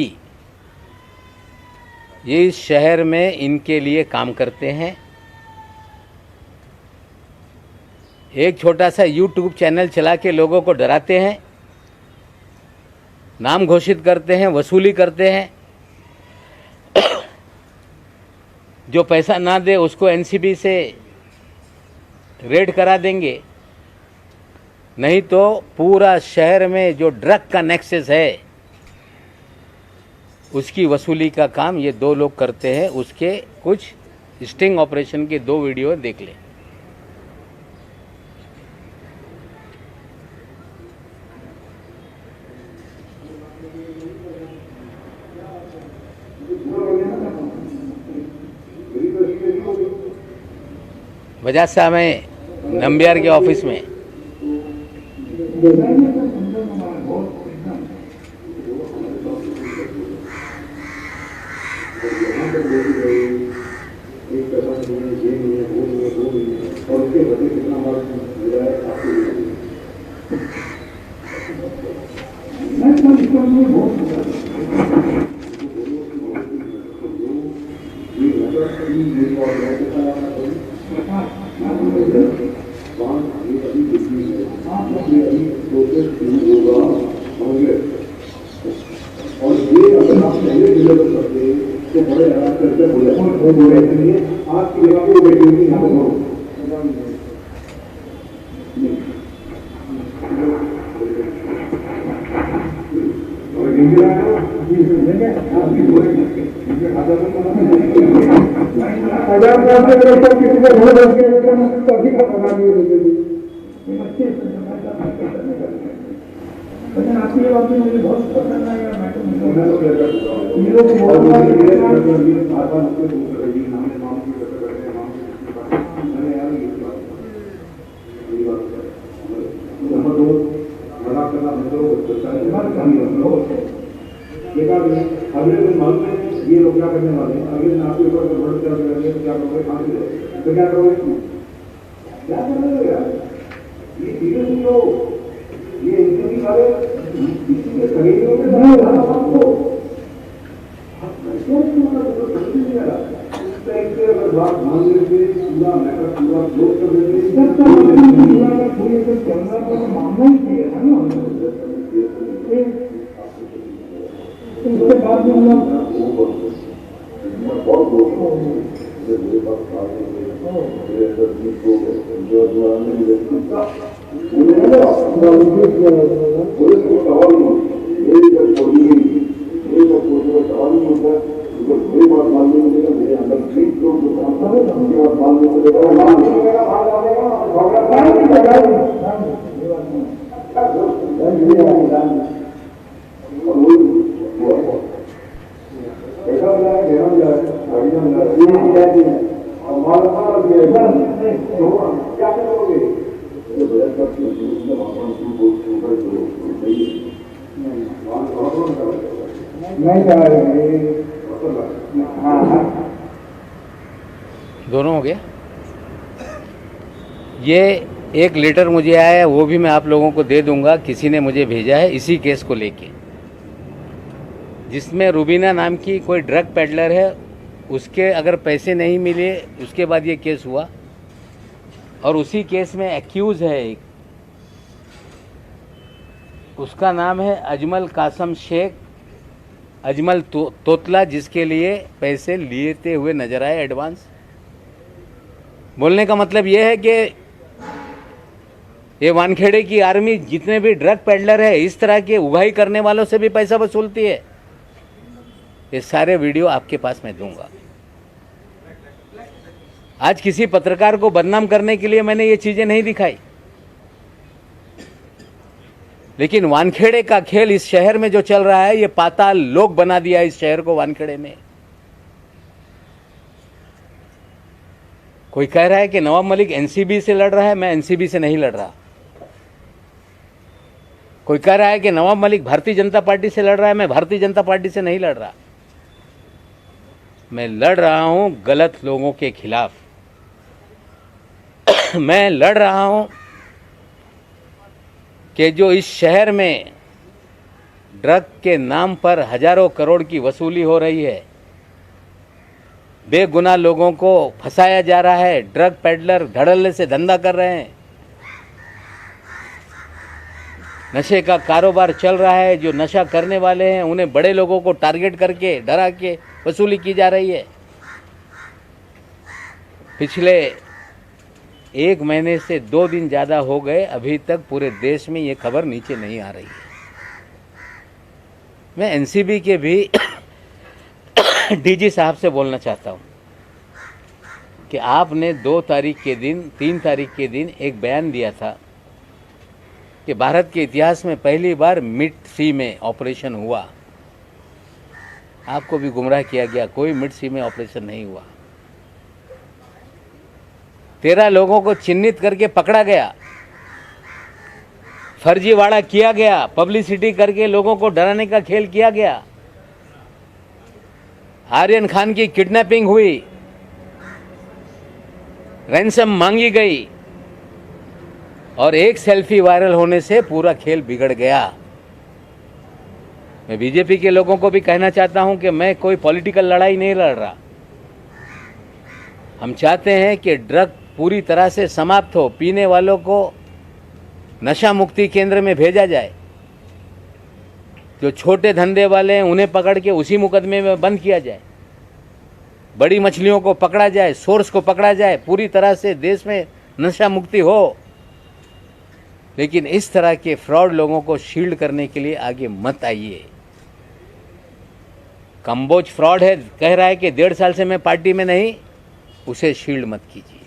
ये इस शहर में इनके लिए काम करते हैं। एक छोटा सा YouTube चैनल चला के लोगों को डराते हैं, नाम घोषित करते हैं, वसूली करते हैं। जो पैसा ना दे उसको NCB से रेड करा देंगे, नहीं तो पूरा शहर में जो ड्रग का नेक्सस है उसकी वसूली का काम ये दो लोग करते हैं। उसके कुछ स्टिंग ऑपरेशन के 2 वीडियो देख लें। बजाज साहब हैं नंबियार के ऑफिस में। अगले दिन मालूम है ये लोग क्या करने वाले हैं। अगले दिन आपके ऊपर बढ़ क्या करोगे, क्या करोगे, कहाँ से तो क्या करोगे, क्या करोगे यार? ये चीजें सुन लो, ये इनके सारे किसी के खरीदों में नहीं रहा आपको अगर बात मान लेते पूरा मैटर पूरा क्लोज कर देते मामला ही है ना। उसके बाद में हम लोग बहुत दोस्त मेरे पास मेरे अंदर जो पुलिस को सवाल मेरी जब छोड़ी मेरे को सवाल नहीं होता है। मेरी बात मानने मिलेगा, मेरे अंदर 3 लोग जो काम कर रहे हैं उनकी बात मानने मिलेगा और वही ऐसा हो जाए घेरा हो जाए गाड़ी में और माल क्या करोगे? दोनों हो गया। ये एक लेटर मुझे आया है, वो भी मैं आप लोगों को दे दूंगा। किसी ने मुझे भेजा है इसी केस को लेके, जिसमें रुबीना नाम की कोई ड्रग पेडलर है, उसके अगर पैसे नहीं मिले उसके बाद ये केस हुआ। और उसी केस में एक्यूज़ है एक उसका नाम है अजमल कासम शेख अजमल तोतला, जिसके लिए पैसे लेते हुए नजर आए एडवांस। बोलने का मतलब ये है कि ये वानखेड़े की आर्मी जितने भी ड्रग पेडलर है, इस तरह के उगाही करने वालों से भी पैसा वसूलती है। ये सारे वीडियो आपके पास मैं दूंगा। आज किसी पत्रकार को बदनाम करने के लिए मैंने ये चीजें नहीं दिखाई, लेकिन वानखेड़े का खेल इस शहर में जो चल रहा है, ये पाताल लोक बना दिया इस शहर को वानखेड़े में। कोई कह रहा है कि नवाब मलिक एनसीबी से लड़ रहा है, मैं एनसीबी से नहीं लड़ रहा। कोई कह रहा है कि नवाब मलिक भारतीय जनता पार्टी से लड़ रहा है, मैं भारतीय जनता पार्टी से नहीं लड़ रहा। मैं लड़ रहा हूं गलत लोगों के खिलाफ। मैं लड़ रहा हूं कि जो इस शहर में ड्रग के नाम पर हजारों करोड़ की वसूली हो रही है, बेगुनाह लोगों को फंसाया जा रहा है, ड्रग पेडलर धड़ल्ले से धंधा कर रहे हैं, नशे का कारोबार चल रहा है। जो नशा करने वाले हैं उन्हें बड़े लोगों को टारगेट करके डरा के वसूली की जा रही है। पिछले 1 महीने से 2 दिन ज़्यादा हो गए, अभी तक पूरे देश में ये खबर नीचे नहीं आ रही है। मैं एनसीबी के भी डीजी साहब से बोलना चाहता हूँ कि आपने 2 तारीख के दिन 3 तारीख के दिन एक बयान दिया था कि भारत के इतिहास में पहली बार मिड सी में ऑपरेशन हुआ। आपको भी गुमराह किया गया, कोई मिड सी में ऑपरेशन नहीं हुआ। 13 लोगों को चिन्हित करके पकड़ा गया, फर्जीवाड़ा किया गया, पब्लिसिटी करके लोगों को डराने का खेल किया गया। आर्यन खान की किडनैपिंग हुई, रैंसम मांगी गई और एक सेल्फी वायरल होने से पूरा खेल बिगड़ गया। मैं बीजेपी के लोगों को भी कहना चाहता हूं कि मैं कोई पॉलिटिकल लड़ाई नहीं लड़ रहा। हम चाहते हैं कि ड्रग पूरी तरह से समाप्त हो, पीने वालों को नशा मुक्ति केंद्र में भेजा जाए। जो छोटे धंधे वाले हैं उन्हें पकड़ के उसी मुकदमे में बंद किया जाए, बड़ी मछलियों को पकड़ा जाए, सोर्स को पकड़ा जाए, पूरी तरह से देश में नशा मुक्ति हो। लेकिन इस तरह के फ्रॉड लोगों को शील्ड करने के लिए आगे मत आइए। कंबोज फ्रॉड है, कह रहा है कि 1.5 साल से मैं पार्टी में नहीं, उसे शील्ड मत कीजिए।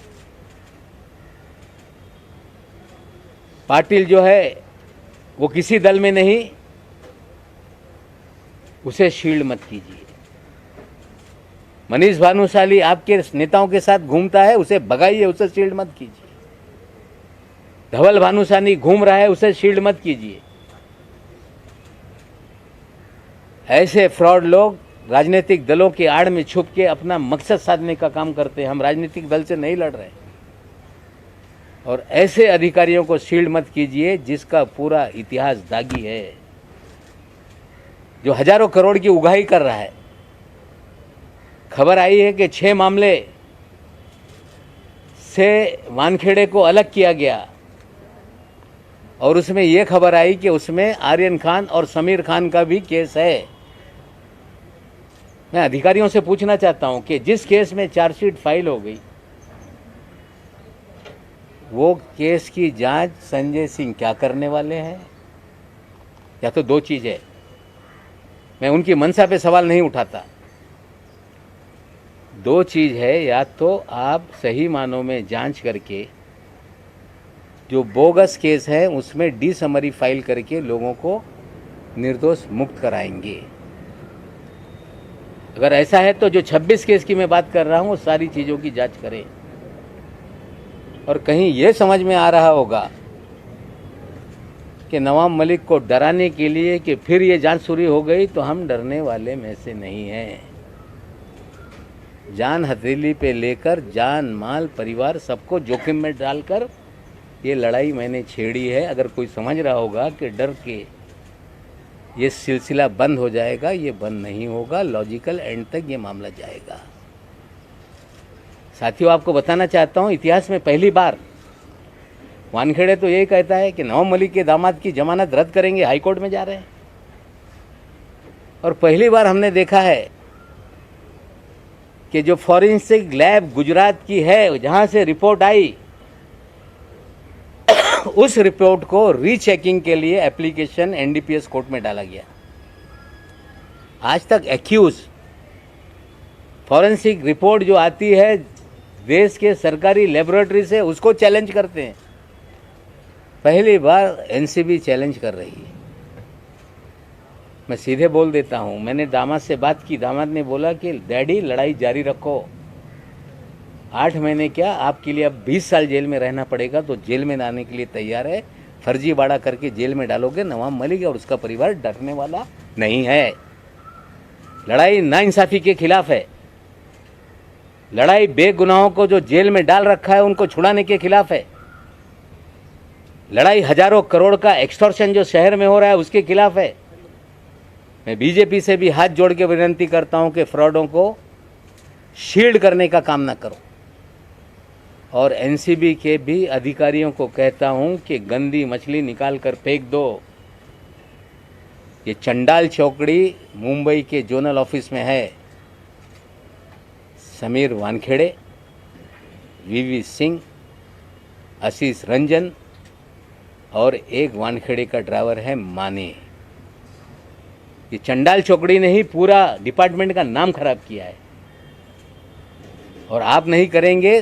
पाटिल जो है वो किसी दल में नहीं, उसे शील्ड मत कीजिए। मनीष भानुशाली आपके नेताओं के साथ घूमता है, उसे भगाइए, उसे शील्ड मत कीजिए। धवल भानुशाली घूम रहा है, उसे शील्ड मत कीजिए। ऐसे फ्रॉड लोग राजनीतिक दलों के आड़ में छुप के अपना मकसद साधने का काम करते हैं। हम राजनीतिक दल से नहीं लड़ रहे और ऐसे अधिकारियों को शील्ड मत कीजिए जिसका पूरा इतिहास दागी है, जो हजारों करोड़ की उगाही कर रहा है। खबर आई है कि 6 मामले से वानखेड़े को अलग किया गया और उसमें यह खबर आई कि उसमें आर्यन खान और समीर खान का भी केस है। मैं अधिकारियों से पूछना चाहता हूं कि जिस केस में चार्जशीट फाइल हो गई, वो केस की जांच संजय सिंह क्या करने वाले हैं? या तो 2 चीज है, मैं उनकी मंशा पे सवाल नहीं उठाता। 2 चीज है, या तो आप सही मानों में जांच करके जो बोगस केस है उसमें डी समरी फाइल करके लोगों को निर्दोष मुक्त कराएंगे। अगर ऐसा है तो जो 26 केस की मैं बात कर रहा हूं, वो सारी चीज़ों की जांच करें। और कहीं ये समझ में आ रहा होगा कि नवाब मलिक को डराने के लिए कि फिर ये जांच शुरू हो गई, तो हम डरने वाले में से नहीं हैं। जान हथेली पे लेकर जान, माल, परिवार सबको जोखिम में डालकर ये लड़ाई मैंने छेड़ी है। अगर कोई समझ रहा होगा कि डर के ये सिलसिला बंद हो जाएगा, ये बंद नहीं होगा। लॉजिकल एंड तक ये मामला जाएगा। साथियों, आपको बताना चाहता हूँ, इतिहास में पहली बार वानखेड़े तो यही कहता है कि नवाब मलिक के दामाद की जमानत रद्द करेंगे, हाई कोर्ट में जा रहे हैं। और पहली बार हमने देखा है कि जो फॉरेंसिक लैब गुजरात की है, जहां से रिपोर्ट आई, उस रिपोर्ट को रीचेकिंग के लिए एप्लीकेशन एनडीपीएस कोर्ट में डाला गया। आज तक एक्यूज फॉरेंसिक रिपोर्ट जो आती है देश के सरकारी लेबोरेटरी से, उसको चैलेंज करते हैं। पहली बार एनसीबी चैलेंज कर रही है। मैं सीधे बोल देता हूं, मैंने दामाद से बात की, दामाद ने बोला कि डैडी लड़ाई जारी रखो, 8 महीने क्या आपके लिए अब 20 साल जेल में रहना पड़ेगा तो जेल में आने के लिए तैयार है। फर्जीवाड़ा करके जेल में डालोगे, नवाब मलिक और उसका परिवार डरने वाला नहीं है। लड़ाई नाइंसाफी के खिलाफ है, लड़ाई बेगुनाहों को जो जेल में डाल रखा है उनको छुड़ाने के खिलाफ है, लड़ाई हजारों करोड़ का एक्सटॉर्शन जो शहर में हो रहा है उसके खिलाफ है। मैं बीजेपी से भी हाथ जोड़ के विनती करता हूं कि फ्रॉडों को शील्ड करने का काम ना करो। और एनसीबी के भी अधिकारियों को कहता हूं कि गंदी मछली निकाल कर फेंक दो। ये चंडाल चौकड़ी मुंबई के जोनल ऑफिस में है। समीर वानखेड़े, वीवी सिंह, आशीष रंजन और एक वानखेड़े का ड्राइवर है माने। ये चंडाल चौकड़ी ने ही पूरा डिपार्टमेंट का नाम खराब किया है। और आप नहीं करेंगे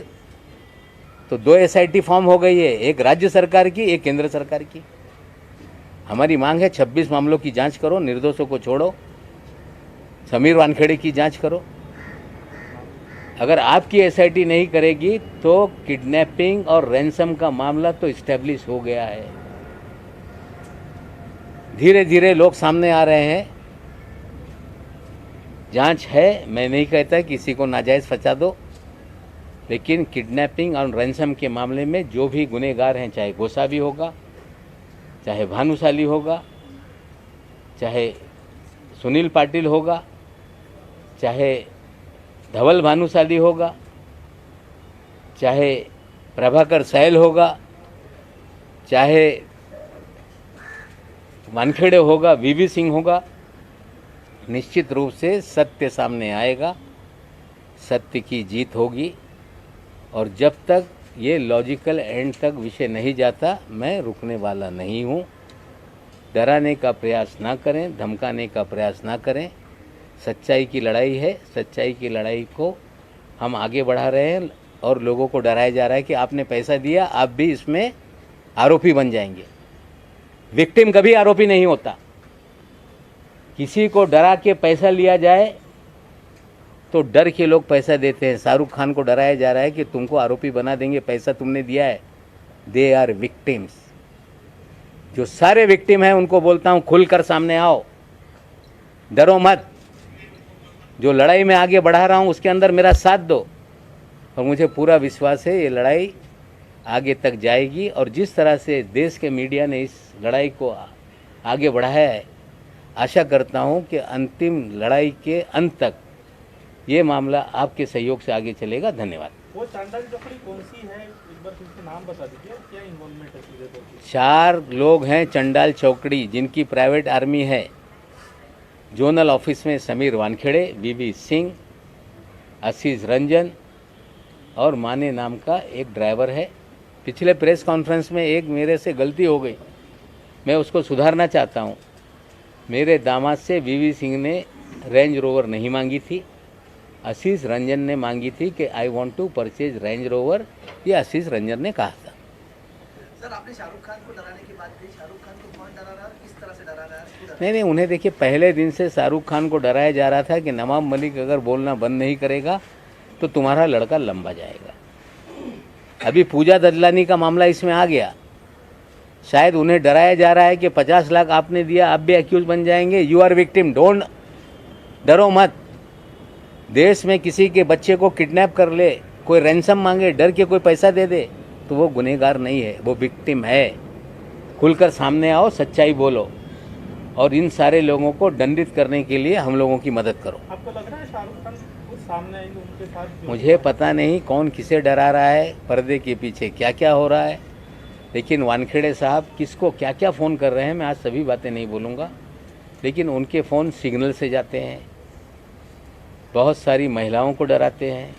तो 2 एसआईटी फॉर्म हो गई है, एक राज्य सरकार की, एक केंद्र सरकार की। हमारी मांग है 26 मामलों की जांच करो, निर्दोषों को छोड़ो, समीर वानखेड़े की जांच करो। अगर आपकी एसआईटी नहीं करेगी तो किडनैपिंग और रैंसम का मामला तो इस्टेब्लिश हो गया है। धीरे धीरे लोग सामने आ रहे हैं, जांच है। मैं नहीं कहता किसी को नाजायज़ फंसा दो, लेकिन किडनैपिंग और रैंसम के मामले में जो भी गुनहगार हैं, चाहे गोसावी होगा, चाहे भानुशाली होगा, चाहे सुनील पाटिल होगा, चाहे धवल भानुशाली होगा, चाहे प्रभाकर सहल होगा, चाहे वानखेड़े होगा, वीवी सिंह होगा, निश्चित रूप से सत्य सामने आएगा, सत्य की जीत होगी। और जब तक ये लॉजिकल एंड तक विषय नहीं जाता, मैं रुकने वाला नहीं हूँ। डराने का प्रयास ना करें, धमकाने का प्रयास ना करें। सच्चाई की लड़ाई है, सच्चाई की लड़ाई को हम आगे बढ़ा रहे हैं। और लोगों को डराया जा रहा है कि आपने पैसा दिया, आप भी इसमें आरोपी बन जाएंगे। विक्टिम कभी आरोपी नहीं होता। किसी को डरा के पैसा लिया जाए तो डर के लोग पैसा देते हैं। शाहरुख खान को डराया जा रहा है कि तुमको आरोपी बना देंगे, पैसा तुमने दिया है। They are victims. जो सारे विक्टिम हैं उनको बोलता हूं, खुलकर सामने आओ, डरो मत। जो लड़ाई में आगे बढ़ा रहा हूं उसके अंदर मेरा साथ दो। और मुझे पूरा विश्वास है ये लड़ाई आगे तक जाएगी। और जिस तरह से देश के मीडिया ने इस लड़ाई को आगे बढ़ाया है, आशा करता हूं कि अंतिम लड़ाई के अंत तक ये मामला आपके सहयोग से आगे चलेगा। धन्यवाद। वो चांडाल चौकड़ी कौन सी है, एक बार फिर से नाम बता दीजिए, क्या इन्वॉल्वमेंट है सीधे तौर पे? 4 लोग हैं चंडाल चौकड़ी, जिनकी प्राइवेट आर्मी है। जोनल ऑफिस में समीर वानखेड़े, वीवी सिंह, आशीष रंजन और माने नाम का एक ड्राइवर है। पिछले प्रेस कॉन्फ्रेंस में एक मेरे से गलती हो गई, मैं उसको सुधारना चाहता हूँ। मेरे दामाद से वीवी सिंह ने रेंज रोवर नहीं मांगी थी, आशीष रंजन ने मांगी थी कि I want to purchase Range Rover. ये आशीष रंजन ने कहा था। सर, आपने शाहरुख खान को डराने की बात की, शाहरुख खान को कौन डरा रहा है और किस तरह से डरा रहा है? नहीं, उन्हें देखिए, पहले दिन से शाहरुख खान को डराया जा रहा था कि नवाब मलिक अगर बोलना बंद नहीं करेगा तो तुम्हारा लड़का लंबा जाएगा। अभी पूजा ददलानी का मामला इसमें आ गया। शायद उन्हें डराया जा रहा है कि 50 लाख आपने दिया, आप भी एक्यूज बन जाएंगे। यू आर विक्टिम, डोंट, डरो मत। देश में किसी के बच्चे को किडनैप कर ले, कोई रैंसम मांगे, डर के कोई पैसा दे दे, तो वो गुनहगार नहीं है, वो विक्टिम है। खुलकर सामने आओ, सच्चाई बोलो और इन सारे लोगों को दंडित करने के लिए हम लोगों की मदद करो। आपको लग रहा है शाहरुख खान खुद सामने आएंगे उनके साथ? मुझे पता नहीं कौन किसे डरा रहा है, पर्दे के पीछे क्या क्या हो रहा है, लेकिन वानखेड़े साहब किसको क्या क्या फ़ोन कर रहे हैं, मैं आज सभी बातें नहीं बोलूँगा, लेकिन उनके फ़ोन सिग्नल से जाते हैं, बहुत सारी महिलाओं को डराते हैं,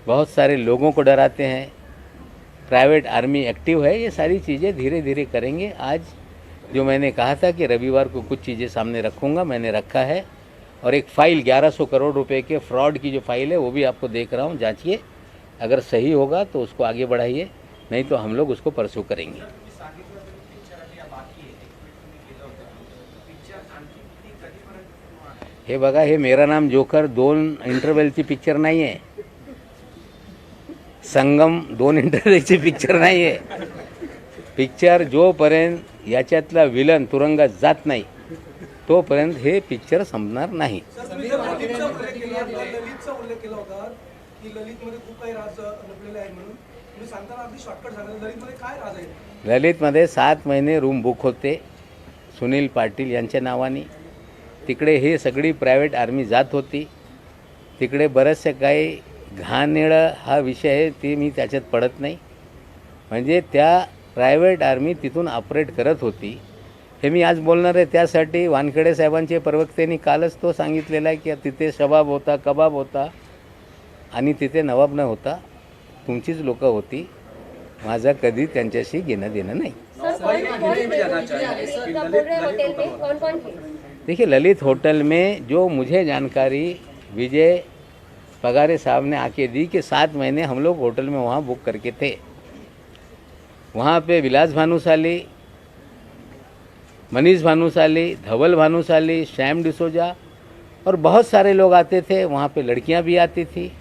बहुत सारे लोगों को डराते हैं, प्राइवेट आर्मी एक्टिव है। ये सारी चीज़ें धीरे धीरे करेंगे। आज जो मैंने कहा था कि रविवार को कुछ चीज़ें सामने रखूँगा, मैंने रखा है। और एक फ़ाइल 1100 करोड़ रुपए के फ्रॉड की जो फाइल है वो भी आपको देख रहा हूँ, जांचिए। अगर सही होगा तो उसको आगे बढ़ाइए, नहीं तो हम लोग उसको परस्यू करेंगे। हे बघा, हे मेरा नाम जोकर 2 इंटरवलची पिक्चर नाही आहे, संगम 2 इंटरवलची पिक्चर नाही आहे। पिक्चर जोपर्यंत याच्यातला विलन तुरुंगात जात नाही तोपर्यंत हे पिक्चर संपणार नाही। ललितचा उल्लेख केला होता की ललितमध्ये खूप काही राज लपलेले आहेत म्हणून तुम्ही सांगताना अगदी शॉर्टकट सांगितलं, ललितमध्ये काय राज आहे? ललितमध्ये 7 महिने रूम बुक होते सुनील पाटील यांच्या नावाने। तिकडे हे सगळी प्रायव्हेट आर्मी जात होती, तिकडे बरेचसे काही घाणेरडा हा विषय आहे, ते मी त्याच्यात पडत नाही। म्हणजे त्या प्रायव्हेट आर्मी तिथून ऑपरेट करत होती, हे मी आज बोलणार आहे। त्यासाठी वानखेडे साहेबांचे प्रवक्त्यांनी कालच तो सांगितलेला आहे की तिथे शबाब होता, कबाब होता आणि तिथे नवाब न होता, तुमचीच लोकं होती। माझा कधी त्यांच्याशी घेणं देणं नाही। देखिए, ललित होटल में जो मुझे जानकारी विजय पगारे साहब ने आके दी कि 7 महीने हम लोग होटल में वहाँ बुक करके थे। वहाँ पे विलास भानुशाली, मनीष भानुशाली, धवल भानुशाली, श्याम डिसोजा और बहुत सारे लोग आते थे। वहाँ पे लड़कियाँ भी आती थी,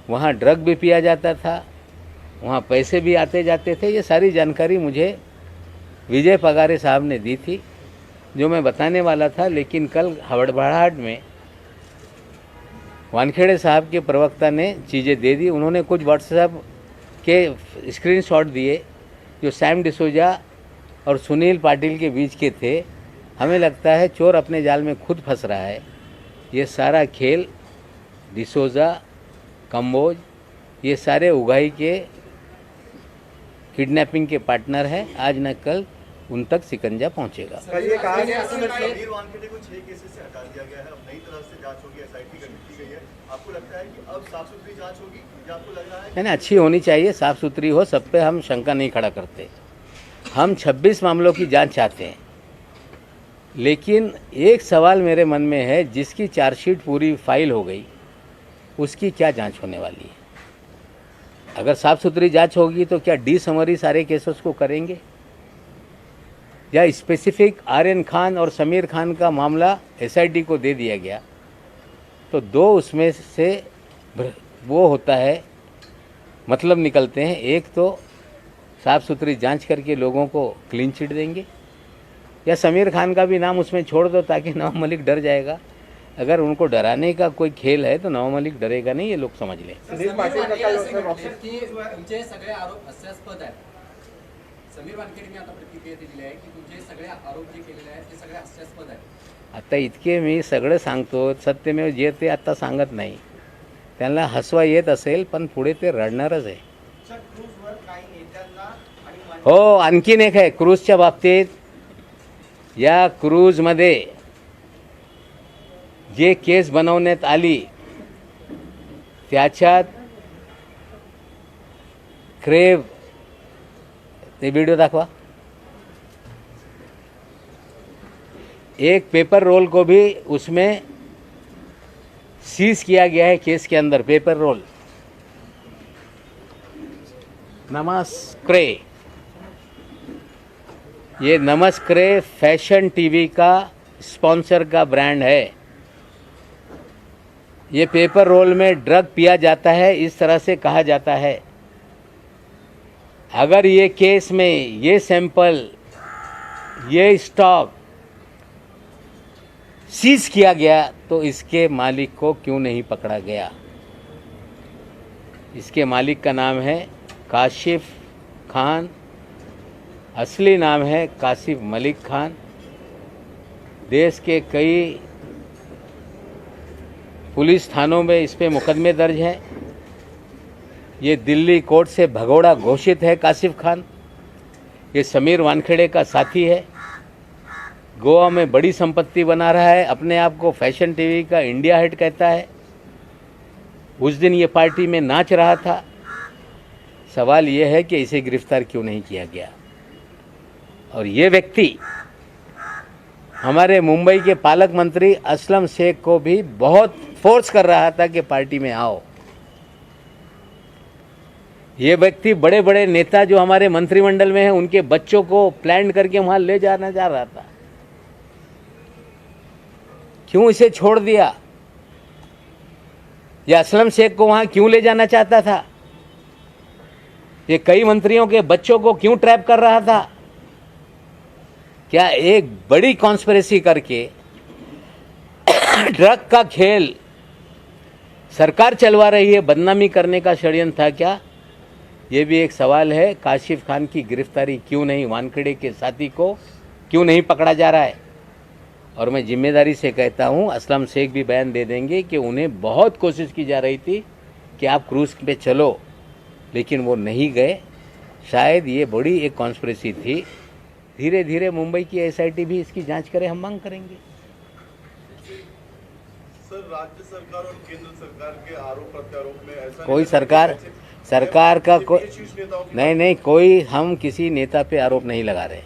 वहाँ ड्रग भी पिया जाता था, वहाँ पैसे भी आते जाते थे। ये सारी जानकारी मुझे विजय पगारे साहब ने दी थी, जो मैं बताने वाला था, लेकिन कल हड़बड़ाहट में वानखेड़े साहब के प्रवक्ता ने चीज़ें दे दी। उन्होंने कुछ व्हाट्सएप के स्क्रीनशॉट दिए जो सैम डिसोजा और सुनील पाटिल के बीच के थे। हमें लगता है चोर अपने जाल में खुद फंस रहा है। ये सारा खेल डिसोजा, कंबोज, ये सारे उगाही के किडनैपिंग के पार्टनर हैं। आज न कल उन तक शिकंजा पहुंचेगा। समीर वानखेड़े को 6 केसेस से हटा दिया गया है, अब नई तरह से जांच होगी, एसआईटी गठित की गई है। आपको लगता है कि अब साफ सुथरी जांच होगी या आपको लग रहा है नहीं, अच्छी होनी चाहिए, साफ सुथरी हो, सब पे हम शंका नहीं खड़ा करते। हम 26 मामलों की जांच चाहते हैं, लेकिन एक सवाल मेरे मन में है, जिसकी चार्जशीट पूरी फाइल हो गई उसकी क्या जांच होने वाली है? अगर साफ सुथरी जांच होगी तो क्या डी समरी सारे केसेस को करेंगे, या स्पेसिफिक आर्यन खान और समीर खान का मामला एसआईटी को दे दिया गया तो 2 उसमें से वो होता है, मतलब निकलते हैं। एक तो साफ सुथरी जांच करके लोगों को क्लीन चिट देंगे, या समीर खान का भी नाम उसमें छोड़ दो ताकि नवाब मलिक डर जाएगा। अगर उनको डराने का कोई खेल है तो नवाब मलिक डरेगा नहीं, ये लोग समझ लें। समीर तुमचे सगळे आरोप हास्यास्पद आहेत। समीर वानखेडेंनी आता प्रतिक्रिया दिली आहे की तुमचे सगळे आरोप जे केलेले आहेत ते सगळे हास्यास्पद आहेत। आता इतके मी सगळं सांगतो, सत्यमेव जे ते आता सांगत नाही। त्यांना हसवा येत असेल पण पुढे ते रडणारच आहे। हो, आणखीन एक आहे क्रूजच्या बाबतीत। या क्रूजमध्ये जे केस बनवण्यात आली त्याच्यात क्रेव, ते वीडियो दाखवा। एक पेपर रोल को भी उसमें सीज किया गया है केस के अंदर, पेपर रोल। नमस्क्रे, ये नमस्क्रे फैशन टीवी का स्पॉन्सर का ब्रांड है। ये पेपर रोल में ड्रग पिया जाता है, इस तरह से कहा जाता है। अगर ये केस में ये सैंपल, ये स्टॉक सीज किया गया तो इसके मालिक को क्यों नहीं पकड़ा गया? इसके मालिक का नाम है काशिफ खान, असली नाम है कासिफ मलिक खान। देश के कई पुलिस थानों में इस पे मुकदमे दर्ज हैं। ये दिल्ली कोर्ट से भगोड़ा घोषित है कासिफ खान। ये समीर वानखेड़े का साथी है, गोवा में बड़ी संपत्ति बना रहा है, अपने आप को फैशन टीवी का इंडिया हेड कहता है। उस दिन ये पार्टी में नाच रहा था। सवाल ये है कि इसे गिरफ्तार क्यों नहीं किया गया। और ये व्यक्ति हमारे मुंबई के पालक मंत्री असलम शेख को भी बहुत फोर्स कर रहा था कि पार्टी में आओ। ये व्यक्ति बड़े बड़े नेता जो हमारे मंत्रिमंडल में हैं उनके बच्चों को प्लान करके वहां ले जाना चाह रहा था। क्यों इसे छोड़ दिया? ये असलम शेख को वहां क्यों ले जाना चाहता था? ये कई मंत्रियों के बच्चों को क्यों ट्रैप कर रहा था? क्या एक बड़ी कॉन्स्पिरेसी करके ड्रग का खेल सरकार चलवा रही है, बदनामी करने का षड्यंत्र था क्या? ये भी एक सवाल है। काशिफ खान की गिरफ्तारी क्यों नहीं, वानखेड़े के साथी को क्यों नहीं पकड़ा जा रहा है? और मैं जिम्मेदारी से कहता हूं, असलम शेख भी बयान दे देंगे कि उन्हें बहुत कोशिश की जा रही थी कि आप क्रूज पे चलो, लेकिन वो नहीं गए। शायद ये बड़ी एक कॉन्स्पिरेसी थी। धीरे धीरे मुंबई की एसआईटी भी इसकी जांच करे, हम मांग करेंगे। सर, राज्य सरकार और केंद्र सरकार के आरोप प्रत्यारोप में ऐसा कोई सरकार का नहीं, कोई हम किसी नेता पे आरोप नहीं लगा रहे।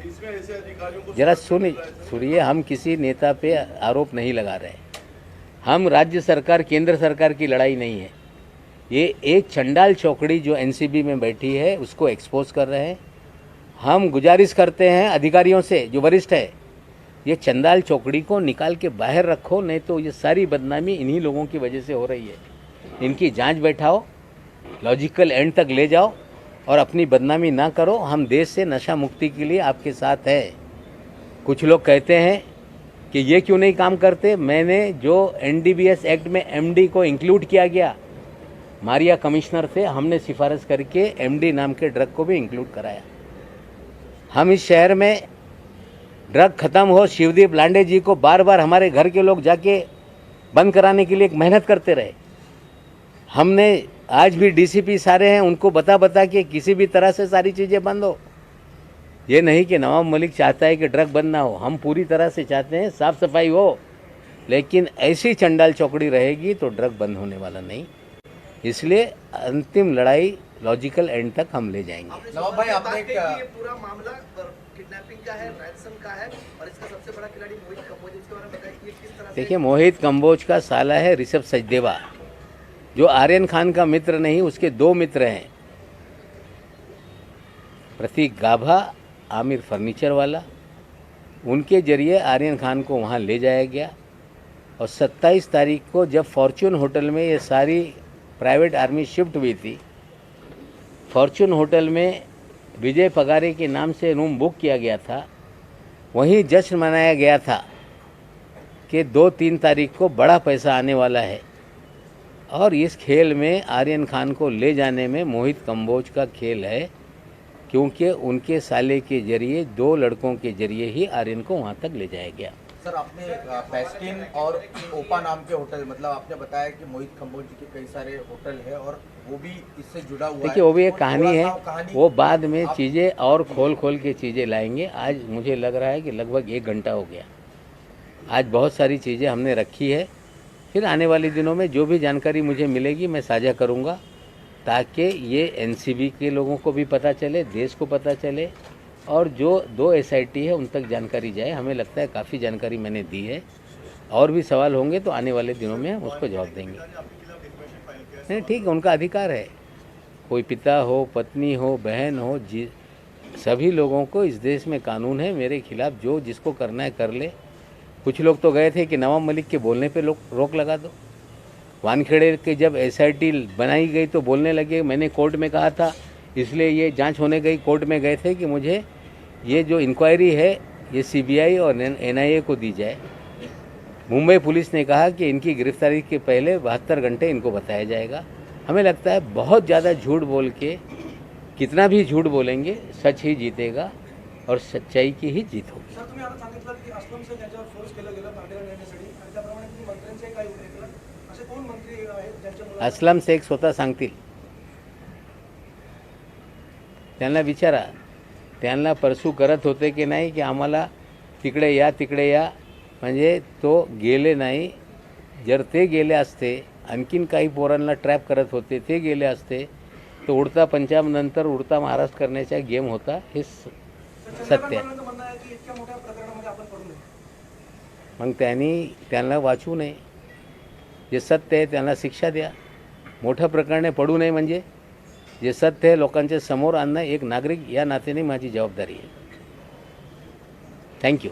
इसमें ऐसे अधिकारियों को जरा सुनिए, हम किसी नेता पे आरोप नहीं लगा रहे। हम राज्य सरकार केंद्र सरकार की लड़ाई नहीं है। ये एक चंडाल चौकड़ी जो एनसीबी में बैठी है उसको एक्सपोज कर रहे हैं। हम गुजारिश करते हैं अधिकारियों से जो वरिष्ठ है, ये चंडाल चौकड़ी को निकाल के बाहर रखो, नहीं तो ये सारी बदनामी इन्हीं लोगों की वजह से हो रही है। इनकी जांच बैठाओ, लॉजिकल एंड तक ले जाओ और अपनी बदनामी ना करो। हम देश से नशा मुक्ति के लिए आपके साथ है। कुछ लोग कहते हैं कि ये क्यों नहीं काम करते। मैंने जो एनडीपीएस एक्ट में एमडी को इंक्लूड किया गया, मारिया कमिश्नर से हमने सिफारिश करके एमडी नाम के ड्रग को भी इंक्लूड कराया। हम इस शहर में ड्रग खत्म हो, शिवदीप लांडे जी को बार बार हमारे घर के लोग जाके बंद कराने के लिए एक मेहनत करते रहे। हमने आज भी डीसीपी सारे हैं, उनको बता के किसी भी तरह से सारी चीज़ें बंद हो। ये नहीं कि नवाब मलिक चाहता है कि ड्रग बंद ना हो, हम पूरी तरह से चाहते हैं साफ सफाई हो, लेकिन ऐसी चंडाल चौकड़ी रहेगी तो ड्रग बंद होने वाला नहीं। इसलिए अंतिम लड़ाई लॉजिकल एंड तक हम ले जाएंगे। नवाब भाई, आपने ये पूरा मामला किडनैपिंग का है, रैंसम का है और इसका सबसे बड़ा खिलाड़ी मोहित कंबोज, इसके बारे में बताइए कि किस तरह से। देखिए, मोहित कंबोज का साला है ऋषभ सचदेवा, जो आर्यन खान का मित्र नहीं, उसके दो मित्र हैं, प्रतीक गाभा, आमिर फर्नीचर वाला। उनके जरिए आर्यन खान को वहाँ ले जाया गया और 27 तारीख को जब फॉर्च्यून होटल में ये सारी प्राइवेट आर्मी शिफ्ट हुई थी, फॉर्च्यून होटल में विजय पगारे के नाम से रूम बुक किया गया था। वहीं जश्न मनाया गया था कि 2-3 तारीख को बड़ा पैसा आने वाला है और इस खेल में आर्यन खान को ले जाने में मोहित कंबोज का खेल है, क्योंकि उनके साले के जरिए 2 लड़कों के जरिए ही आर्यन को वहाँ तक ले जाया गया। सर, आपने पेस्टिन और ओपा नाम के होटल, मतलब आपने बताया कि मोहित कंबोज जी के कई सारे होटल है और वो भी इससे जुड़ा हुआ है। देखिए, वो भी एक कहानी है, वो बाद में चीज़ें और खोल के चीज़ें लाएंगे। आज मुझे लग रहा है कि लगभग 1 घंटा हो गया। आज बहुत सारी चीज़ें हमने रखी है, फिर आने वाले दिनों में जो भी जानकारी मुझे मिलेगी मैं साझा करूँगा, ताकि ये एनसीबी के लोगों को भी पता चले, देश को पता चले और जो 2 एसआईटी है उन तक जानकारी जाए। हमें लगता है काफ़ी जानकारी मैंने दी है, और भी सवाल होंगे तो आने वाले दिनों में हम उसको जवाब देंगे। नहीं, ठीक है, उनका अधिकार है। कोई पिता हो, पत्नी हो, बहन हो, सभी लोगों को इस देश में कानून है। मेरे खिलाफ जो जिसको करना है कर ले। कुछ लोग तो गए थे कि नवाब मलिक के बोलने पे रोक लगा दो। वानखेड़े के जब एसआईटी बनाई गई तो बोलने लगे, मैंने कोर्ट में कहा था, इसलिए ये जांच होने गई, कोर्ट में गए थे कि मुझे ये जो इंक्वायरी है ये सीबीआई और एनआईए को दी जाए। मुंबई पुलिस ने कहा कि इनकी गिरफ्तारी के पहले 72 घंटे इनको बताया जाएगा। हमें लगता है बहुत ज़्यादा झूठ बोल के, कितना भी झूठ बोलेंगे सच ही जीतेगा और सच्चाई की ही जीत होगी। सर, तुम्ही आता सांगितलं की असलम शेख यांच्यावर फोर्स केलं गेलं भांडे नेण्यासाठी आणि त्याप्रमाणे तुम्ही मंत्र्यांचे काय उल्लेख केला? असे कोण मंत्री आहेत ज्यांच्यामुळे? असलम शेख स्वतः सांगतील, त्यांना विचारा, त्यांना परसू करत होते की नाही की आम्हाला तिकडे या म्हणजे तो गेले नाही. जर ते गेले असते, आणखीन काही पोरांना ट्रॅप करत होते, ते गेले असते, तर उडता पंजाब नंतर उडता महाराष्ट्र करण्याचा गेम होता. हे सत्य आहे. चंद्रकांत म्हणणं आहे की इतक्या मोठ्या प्रकरणामध्ये आपण पडू नये. मग त्यांना वाचू नये. जे सत्य आहे त्यांना शिक्षा द्या. मोठ्या प्रकरणे पडू नये म्हणजे जे सत्य आहे लोकांच्या समोर आणणं एक नागरिक या नात्याने माझी जबाबदारी आहे. थँक्यू.